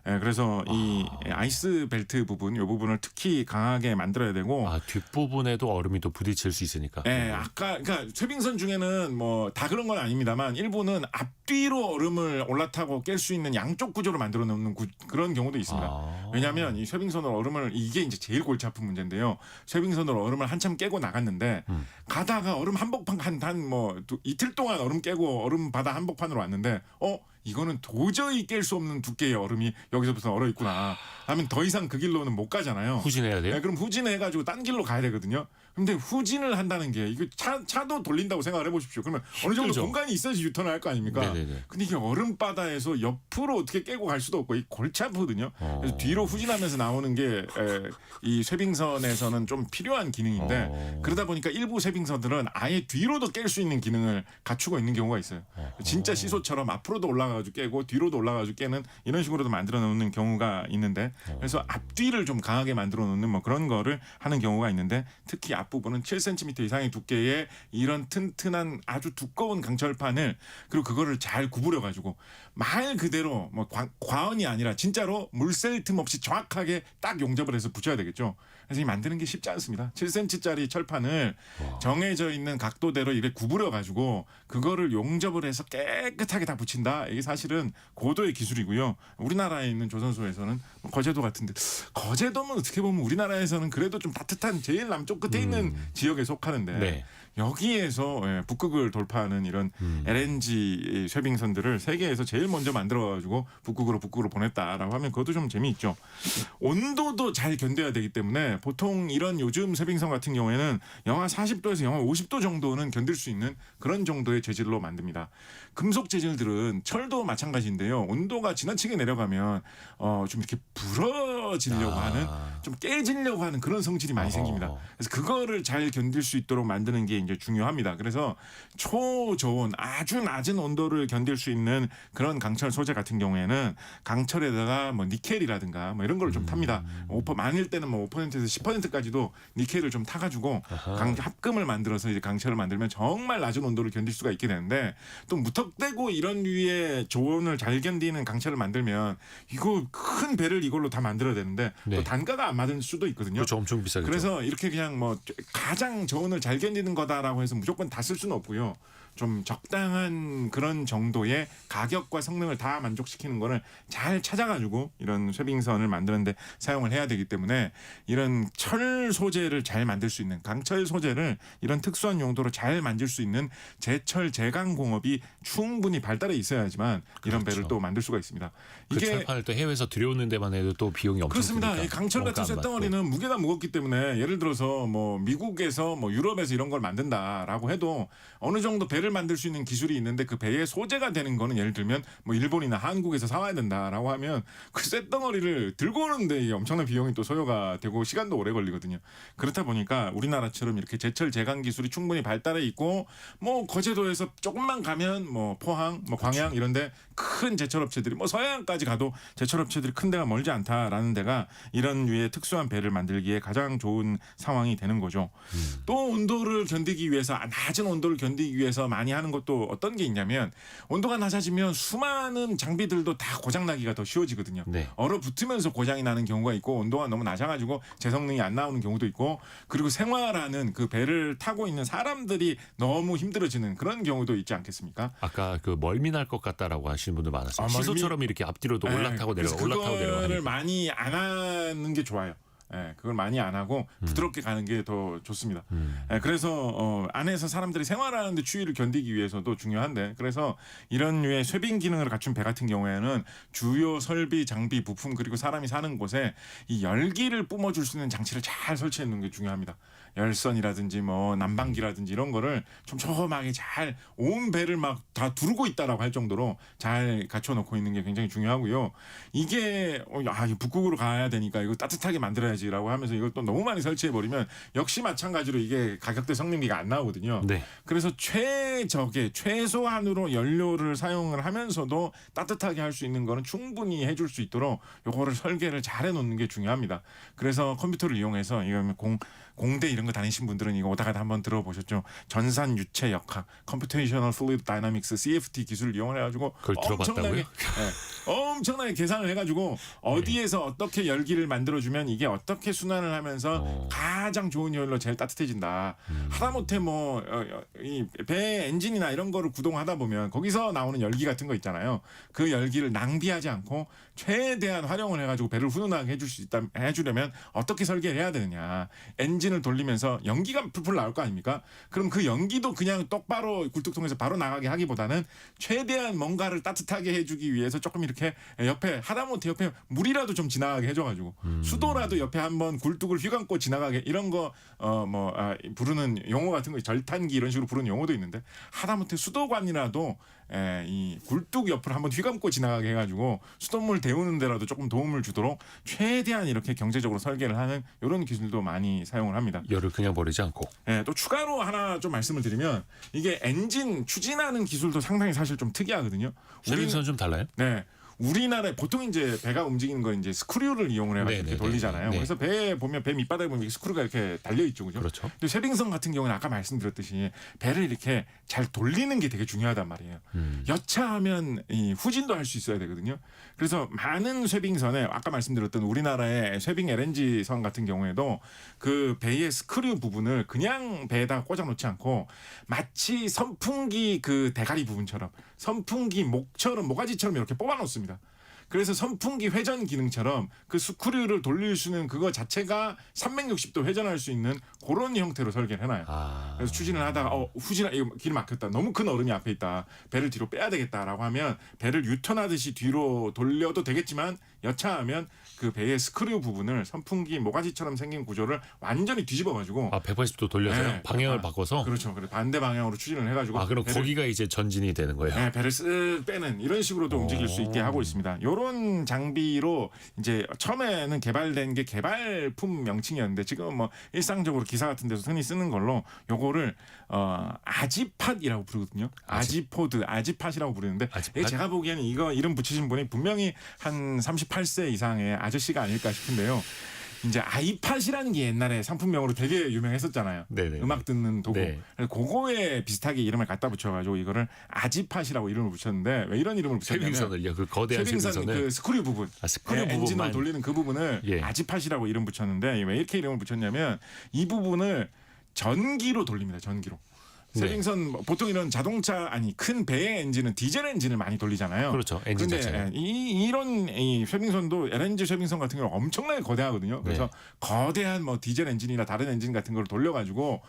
예, 그래서 이 아이스 벨트 부분, 이 부분을 특히 강하게 만들어야 되고. 뒷부분에도 얼음이 또 부딪힐 수 있으니까. 예, 아까 그러니까 쇠빙선 중에는 뭐 다 그런 건 아닙니다만 일부는 앞뒤로 얼음을 올라타고 깰 수 있는 양쪽 구조로 만들어 놓는 그런 경우도 있습니다. 왜냐하면 이 쇠빙선으로 얼음을 이게 이제 제일 골치 아픈 문제인데요. 쇠빙선으로 얼음을 한참 깨고 나갔는데 가다가 얼음 한복판 뭐 이틀 동안 얼음 깨고 얼음 바다 한복판으로 왔는데 이거는 도저히 깰 수 없는 두께의 얼음이 여기서부터 얼어 있구나 하면 더 이상 그 길로는 못 가잖아요. 후진해야 돼요? 네, 그럼 후진해가지고 딴 길로 가야 되거든요. 근데 후진을 한다는 게 이거 차도 돌린다고 생각을 해보십시오. 그러면 어느 정도 힘들죠. 공간이 있어야지 유턴을 할 거 아닙니까? 네네네. 근데 이게 얼음바다에서 옆으로 어떻게 깨고 갈 수도 없고 이 골치 아프거든요. 그래서 뒤로 후진하면서 나오는 게 이 쇠빙선에서는 좀 필요한 기능인데 그러다 보니까 일부 쇠빙선들은 아예 뒤로도 깰 수 있는 기능을 갖추고 있는 경우가 있어요. 진짜 시소처럼 앞으로도 올라가가지고 깨고 뒤로도 올라가지고 깨는 이런 식으로도 만들어 놓는 경우가 있는데 그래서 앞뒤를 좀 강하게 만들어 놓는 뭐 그런 거를 하는 경우가 있는데 특히 앞부분은 7cm 이상의 두께의 이런 튼튼한 아주 두꺼운 강철판을 그리고 그거를 잘 구부려 가지고 말 그대로 뭐 과언이 아니라 진짜로 물샐 틈 없이 정확하게 딱 용접을 해서 붙여야 되겠죠. 그래서 이 만드는 게 쉽지 않습니다. 7cm짜리 철판을 정해져 있는 각도대로 이렇게 구부려 가지고 그거를 용접을 해서 깨끗하게 다 붙인다. 이게 사실은 고도의 기술이고요. 우리나라에 있는 조선소에서는 거제도 같은데 거제도면 어떻게 보면 우리나라에서는 그래도 좀 따뜻한 제일 남쪽 끝에 있는 지역에 속하는데 네. 여기에서 북극을 돌파하는 이런 LNG 쇠빙선들을 세계에서 제일 먼저 만들어가지고 북극으로 보냈다라고 하면 그것도 좀 재미있죠. 온도도 잘 견뎌야 되기 때문에 보통 이런 요즘 쇠빙선 같은 경우에는 영하 40도에서 영하 50도 정도는 견딜 수 있는 그런 정도의 재질로 만듭니다. 금속 재질들은 철도 마찬가지인데요. 온도가 지나치게 내려가면 좀 이렇게 부러지려고 하는 좀 깨지려고 하는 그런 성질이 많이 생깁니다. 그래서 그거를 잘 견딜 수 있도록 만드는 게 이제 중요합니다. 그래서 초저온 아주 낮은 온도를 견딜 수 있는 그런 강철 소재 같은 경우에는 강철에다가 뭐 니켈이라든가 뭐 이런 걸 좀 탑니다. 많을 때는 뭐 5%에서 10%까지도 니켈을 좀 타가지고 합금을 만들어서 이제 강철을 만들면 정말 낮은 온도를 견딜 수가 있게 되는데 또 무턱대고 이런 류의 저온을 잘 견디는 강철을 만들면 이거 큰 배를 이걸로 다 만들어야 되는데 네. 또 단가가 안 맞을 수도 있거든요. 그렇죠. 엄청 비싸겠죠. 그래서 이렇게 그냥 뭐 가장 저온을 잘 견디는 거다라고 해서 무조건 다 쓸 수는 없고요. 좀 적당한 그런 정도의 가격과 성능을 다 만족시키는 거를 잘 찾아가지고 이런 쇠빙선을 만드는데 사용을 해야 되기 때문에 이런 철 소재를 잘 만들 수 있는 강철 소재를 이런 특수한 용도로 잘 만들 수 있는 제철 제강 공업이 충분히 발달해 있어야지만 이런 그렇죠. 배를 또 만들 수가 있습니다. 그 철판을 또 해외에서 들여오는 데만 해도 또 비용이 엄청 그렇습니다. 드니까. 이 강철 같은 쇳덩어리는 무게가 무겁기 때문에 예를 들어서 뭐 미국에서 뭐 유럽에서 이런 걸 만든다라고 해도 어느 정도 배를 만들 수 있는 기술이 있는데 그 배의 소재가 되는 거는 예를 들면 뭐 일본이나 한국에서 사와야 된다라고 하면 그 쇳덩어리를 들고 오는데 이게 엄청난 비용이 또 소요가 되고 시간도 오래 걸리거든요. 그렇다 보니까 우리나라처럼 이렇게 제철 제강 기술이 충분히 발달해 있고 뭐 거제도에서 조금만 가면 뭐 포항, 뭐 광양 이런데 큰 제철 업체들이 뭐 서해안까지 가도 제철 업체들이 큰 데가 멀지 않다라는 데가 이런 류의 특수한 배를 만들기에 가장 좋은 상황이 되는 거죠. 또 온도를 견디기 위해서 낮은 온도를 견디기 위해서 많이 하는 것도 어떤 게 있냐면 온도가 낮아지면 수많은 장비들도 다 고장나기가 더 쉬워지거든요. 네. 얼어붙으면서 고장이 나는 경우가 있고 온도가 너무 낮아가지고 제성능이 안 나오는 경우도 있고 그리고 생활하는 그 배를 타고 있는 사람들이 너무 힘들어지는 그런 경우도 있지 않겠습니까? 아까 그 멀미 날 것 같다라고 하시는 분들 많았어요. 멀미? 시소처럼 이렇게 앞뒤로도 올라타고 내려 그래서 올라타고 내려. 그거를 많이 안 하는 게 좋아요. 그걸 많이 안 하고 부드럽게 가는 게 더 좋습니다. 그래서 안에서 사람들이 생활하는데 추위를 견디기 위해서도 중요한데 그래서 이런 류의 쇠빙 기능을 갖춘 배 같은 경우에는 주요 설비, 장비, 부품 그리고 사람이 사는 곳에 이 열기를 뿜어줄 수 있는 장치를 잘 설치해 놓는 게 중요합니다. 열선이라든지 뭐 난방기라든지 이런 거를 촘촘하게 잘 온 배를 막 다 두르고 있다라고 할 정도로 잘 갖춰놓고 있는 게 굉장히 중요하고요. 이게 이거 북극으로 가야 되니까 이거 따뜻하게 만들어야지라고 하면서 이걸 또 너무 많이 설치해 버리면 역시 마찬가지로 이게 가격대 성능비가 안 나오거든요. 네. 그래서 최소한으로 연료를 사용을 하면서도 따뜻하게 할 수 있는 거는 충분히 해줄 수 있도록 요거를 설계를 잘 해놓는 게 중요합니다. 그래서 컴퓨터를 이용해서 이거 공대 이런 거 다니신 분들은 이거 오다가 한번 들어보셨죠? 전산 유체 역학, Computational Fluid Dynamics (CFD) 기술을 이용을 해가지고 그걸 들어봤다고요? 엄청나게 계산을 해가지고 어디에서 어떻게 열기를 만들어주면 이게 어떻게 순환을 하면서 가장 좋은 열로 제일 따뜻해진다. 하다못해 뭐 이 배 엔진이나 이런 거를 구동하다 보면 거기서 나오는 열기 같은 거 있잖아요. 그 열기를 낭비하지 않고 최대한 활용을 해가지고 배를 훈훈하게 해주려면 어떻게 설계를 해야 되느냐. 엔진을 돌리면서 연기가 풀풀 나올 거 아닙니까? 그럼 그 연기도 그냥 똑바로 굴뚝통에서 바로 나가게 하기보다는 최대한 뭔가를 따뜻하게 해주기 위해서 조금 이렇게 옆에 하다못해 옆에 물이라도 좀 지나가게 해줘가지고 수도라도 옆에 한번 굴뚝을 휘감고 지나가게 이런 거 부르는 용어 같은 거 절탄기 이런 식으로 부르는 용어도 있는데 하다못해 수도관이라도 이 굴뚝 옆을 한번 휘감고 지나가게 해가지고 수돗물 데우는 데라도 조금 도움을 주도록 최대한 이렇게 경제적으로 설계를 하는 이런 기술도 많이 사용을 합니다. 열을 그냥 버리지 않고. 또 추가로 하나 좀 말씀을 드리면 이게 엔진 추진하는 기술도 상당히 사실 좀 특이하거든요. 쉐빙선은 좀 달라요? 네. 우리나라에 보통 이제 배가 움직이는 거 이제 스크류를 이용을 해가지고 이렇게 돌리잖아요. 네. 그래서 배에 보면 배 밑바닥에 보면 스크류가 이렇게 달려 있죠, 그죠? 그렇죠. 근데 쉐빙선 같은 경우는 아까 말씀드렸듯이 배를 이렇게 잘 돌리는 게 되게 중요하단 말이에요. 여차하면 이 후진도 할 수 있어야 되거든요. 그래서 많은 쉐빙선에 아까 말씀드렸던 우리나라의 쉐빙 LNG 선 같은 경우에도 그 배의 스크류 부분을 그냥 배에다가 꽂아놓지 않고 마치 선풍기 그 대가리 부분처럼 선풍기 목처럼 모가지처럼 이렇게 뽑아놓습니다. 그래서 선풍기 회전 기능처럼 그 스크류를 돌릴 수 있는 그거 자체가 360도 회전할 수 있는 그런 형태로 설계를 해놔요. 그래서 추진을 하다가 이거 길 막혔다. 너무 큰 얼음이 앞에 있다. 배를 뒤로 빼야 되겠다라고 하면 배를 유턴하듯이 뒤로 돌려도 되겠지만 여차하면 그 배의 스크류 부분을 선풍기 모가지처럼 생긴 구조를 완전히 뒤집어가지고 180도 돌려서요? 네. 방향을 바꿔서? 그렇죠. 그래 반대 방향으로 추진을 해가지고 그럼 거기가 이제 전진이 되는 거예요? 네, 배를 쓱 빼는 이런 식으로도 움직일 수 있게 하고 있습니다. 이런 장비로 이제 처음에는 개발된 게 개발품 명칭이었는데 지금 뭐 일상적으로 기사 같은 데서 흔히 쓰는 걸로 요거를 아지팟이라고 부르거든요. 아지팟이라고 부르는데 이게 제가 보기에는 이거 이름 붙이신 분이 분명히 한 38세 이상의 아저씨가 아닐까 싶은데요. 이제 아이팟이라는 게 옛날에 상품명으로 되게 유명했었잖아요. 네네. 음악 듣는 도구. 네. 그래서 그거에 비슷하게 이름을 갖다 붙여가지고 이거를 아지팟이라고 이름을 붙였는데 왜 이런 이름을 붙였냐면 쉐빙선을요? 그 거대한 쉐빙선 쉐빙선을? 그 스크류 부분, 스크류 엔진을 부분만. 돌리는 그 부분을 예. 아지팟이라고 이름 붙였는데 왜 이렇게 이름을 붙였냐면 이 부분을 전기로 돌립니다. 전기로. 쉐빙선 보통 이런 자동차 큰 배의 엔진은 디젤 엔진을 많이 돌리잖아요. 그렇죠. 엔진 근데 자체는. 이런 쉐빙선도 LNG 쉐빙선 같은 경우는 엄청나게 거대하거든요. 그래서 거대한 뭐 디젤 엔진이나 다른 엔진 같은 걸 돌려가지고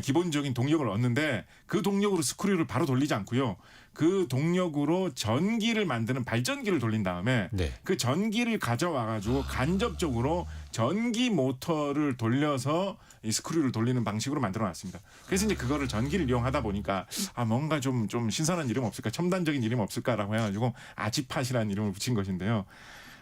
기본적인 동력을 얻는데 그 동력으로 스크류를 바로 돌리지 않고요. 그 동력으로 전기를 만드는 발전기를 돌린 다음에 그 전기를 가져와가지고 간접적으로 전기 모터를 돌려서 이 스크류를 돌리는 방식으로 만들어놨습니다. 그래서 이제 그거를 전기를 이용하다 보니까 뭔가 좀 신선한 이름 없을까, 첨단적인 이름 없을까라고 해가지고 아지팟이라는 이름을 붙인 것인데요.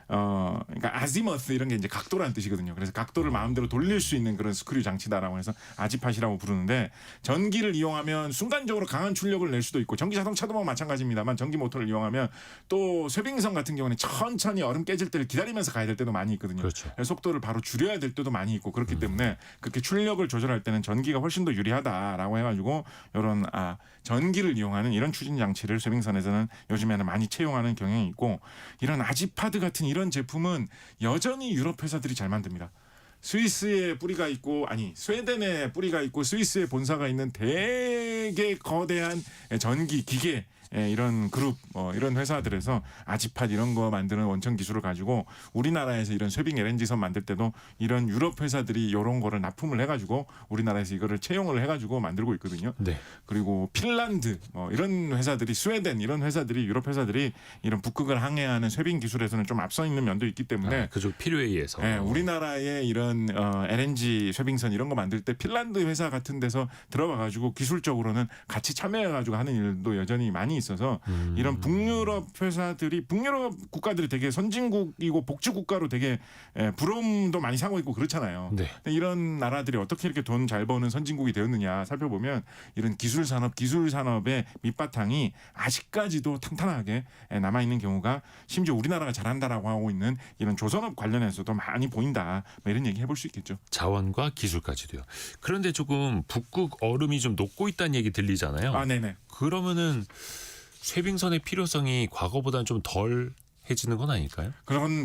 그러니까 아지머스 이런 게 이제 각도라는 뜻이거든요. 그래서 각도를 마음대로 돌릴 수 있는 그런 스크류 장치다라고 해서 아지팟이라고 부르는데 전기를 이용하면 순간적으로 강한 출력을 낼 수도 있고 전기 자동차도 뭐 마찬가지입니다만 전기 모터를 이용하면 또 쉐빙선 같은 경우는 천천히 얼음 깨질 때를 기다리면서 가야 될 때도 많이 있거든요. 그렇죠. 속도를 바로 줄여야 될 때도 많이 있고 그렇기 때문에 그렇게 출력을 조절할 때는 전기가 훨씬 더 유리하다라고 해가지고 이런 전기를 이용하는 이런 추진 장치를 쉐빙선에서는 요즘에는 많이 채용하는 경향이 있고 이런 아지파드 같은 이런 제품은 여전히 유럽 회사들이 잘 만듭니다. 스위스에 뿌리가 있고 스웨덴에 뿌리가 있고 스위스에 본사가 있는 되게 거대한 전기 기계 이런 그룹 이런 회사들에서 아지팟 이런 거 만드는 원천 기술을 가지고 우리나라에서 이런 쇠빙 LNG선 만들 때도 이런 유럽 회사들이 이런 거를 납품을 해가지고 우리나라에서 이거를 채용을 해가지고 만들고 있거든요. 네. 그리고 핀란드 이런 회사들이 스웨덴 이런 회사들이 유럽 회사들이 이런 북극을 항해하는 쇠빙 기술에서는 좀 앞서 있는 면도 있기 때문에 그쪽 필요에 의해서. 네, 우리나라의 이런 LNG 쇠빙선 이런 거 만들 때 핀란드 회사 같은 데서 들어가가지고 기술적으로는 같이 참여해가지고 하는 일도 여전히 많이 있어서 이런 북유럽 회사들이 북유럽 국가들이 되게 선진국이고 복지 국가로 되게 부러움도 많이 사고 있고 그렇잖아요. 네. 근데 이런 나라들이 어떻게 이렇게 돈 잘 버는 선진국이 되었느냐 살펴보면 이런 기술 산업의 밑바탕이 아직까지도 탄탄하게 남아 있는 경우가 심지어 우리나라가 잘한다라고 하고 있는 이런 조선업 관련해서도 많이 보인다. 뭐 이런 얘기 해볼 수 있겠죠. 자원과 기술까지도요. 그런데 조금 북극 얼음이 좀 녹고 있다는 얘기 들리잖아요. 아, 네네. 그러면은 쇠빙선의 필요성이 과거보다는 좀 덜 해지는 건 아닐까요?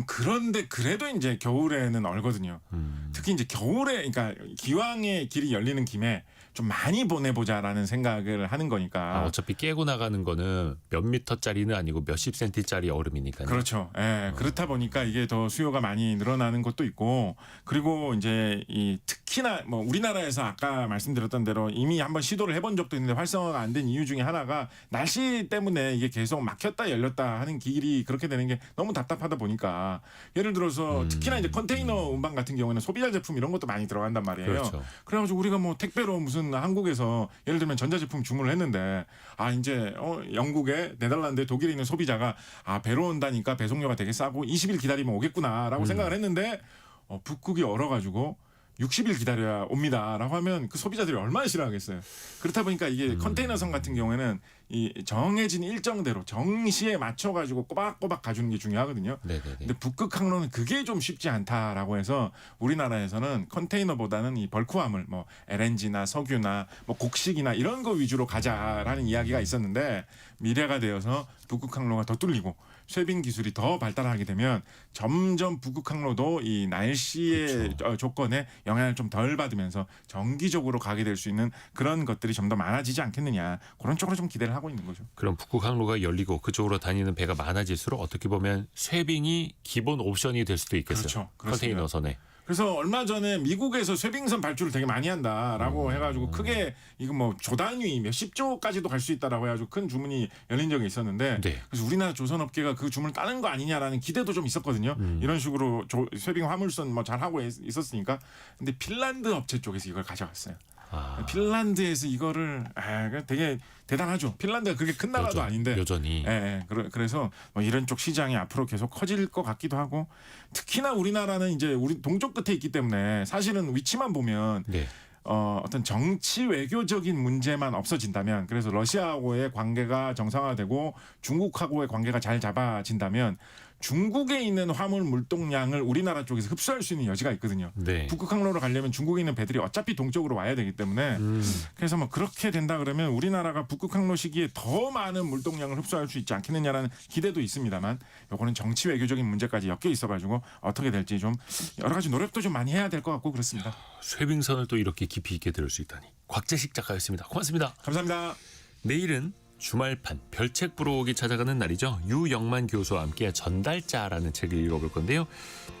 그런데 그래도 이제 겨울에는 얼거든요. 특히 이제 겨울에 그러니까 기왕의 길이 열리는 김에 좀 많이 보내보자라는 생각을 하는 거니까. 어차피 깨고 나가는 거는 몇 미터짜리는 아니고 몇십 센티짜리 얼음이니까요. 그렇죠. 예, 그렇다 보니까 이게 더 수요가 많이 늘어나는 것도 있고 그리고 이제 이 특히나 뭐 우리나라에서 아까 말씀드렸던 대로 이미 한번 시도를 해본 적도 있는데 활성화가 안 된 이유 중에 하나가 날씨 때문에 이게 계속 막혔다 열렸다 하는 길이 그렇게 되는 게 너무 답답하다 보니까 예를 들어서 특히나 이제 컨테이너 운반 같은 경우는 소비자 제품 이런 것도 많이 들어간단 말이에요. 그렇죠. 그래가지고 우리가 뭐 택배로 무슨 한국에서 예를 들면 전자제품 주문을 했는데 이제 영국에 네덜란드에 독일에 있는 소비자가 배로 온다니까 배송료가 되게 싸고 20일 기다리면 오겠구나라고 생각을 했는데 북극이 얼어가지고 60일 기다려야 옵니다라고 하면 그 소비자들이 얼마나 싫어하겠어요. 그렇다 보니까 이게 컨테이너선 같은 경우에는 이 정해진 일정대로 정시에 맞춰가지고 꼬박꼬박 가주는 게 중요하거든요. 네네네. 근데 북극 항로는 그게 좀 쉽지 않다라고 해서 우리나라에서는 컨테이너보다는 이 벌크화물 뭐 LNG나 석유나 뭐 곡식이나 이런 거 위주로 가자라는 이야기가 있었는데 미래가 되어서 북극 항로가 더 뚫리고 쇠빙 기술이 더 발달하게 되면 점점 북극 항로도 이 날씨의 조건에 영향을 좀 덜 받으면서 정기적으로 가게 될 수 있는 그런 것들이 좀 더 많아지지 않겠느냐 그런 쪽으로 좀 기대를 하고 있는 거죠. 그럼 북극 항로가 열리고 그쪽으로 다니는 배가 많아질수록 어떻게 보면 쇠빙이 기본 옵션이 될 수도 있겠어요. 그렇죠. 컨테이너선에. 그래서 얼마 전에 미국에서 쇠빙선 발주를 되게 많이 한다라고 해가지고 크게 이거 뭐 조단위 몇십 조까지도 갈 수 있다라고 해가지고 큰 주문이 열린 적이 있었는데 네. 그래서 우리나라 조선업계가 그 주문을 까는 거 아니냐라는 기대도 좀 있었거든요. 이런 식으로 쇠빙 화물선 뭐 잘 하고 있었으니까 근데 핀란드 업체 쪽에서 이걸 가져갔어요. 핀란드에서 이거를 되게 대단하죠. 핀란드가 그렇게 큰 나라도 아닌데 여전히. 그래서 뭐 이런 쪽 시장이 앞으로 계속 커질 것 같기도 하고 특히나 우리나라는 이제 우리 동쪽 끝에 있기 때문에 사실은 위치만 보면 네. 어떤 정치 외교적인 문제만 없어진다면 그래서 러시아하고의 관계가 정상화되고 중국하고의 관계가 잘 잡아진다면 중국에 있는 화물 물동량을 우리나라 쪽에서 흡수할 수 있는 여지가 있거든요. 네. 북극 항로로 가려면 중국에 있는 배들이 어차피 동쪽으로 와야 되기 때문에 그래서 뭐 그렇게 된다 그러면 우리나라가 북극 항로 시기에 더 많은 물동량을 흡수할 수 있지 않겠느냐라는 기대도 있습니다만 요거는 정치 외교적인 문제까지 엮여 있어가지고 어떻게 될지 좀 여러 가지 노력도 좀 많이 해야 될 것 같고 그렇습니다. 쇠빙선을 또 이렇게 깊이 있게 들을 수 있다니. 곽재식 작가였습니다. 고맙습니다. 감사합니다. 내일은 주말판 별책 보러 오기 찾아가는 날이죠. 유영만 교수와 함께 전달자라는 책을 읽어볼 건데요.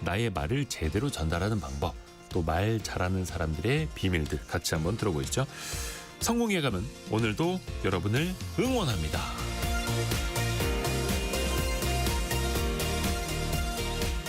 나의 말을 제대로 전달하는 방법, 또 말 잘하는 사람들의 비밀들 같이 한번 들어보시죠. 성공의 감은 오늘도 여러분을 응원합니다.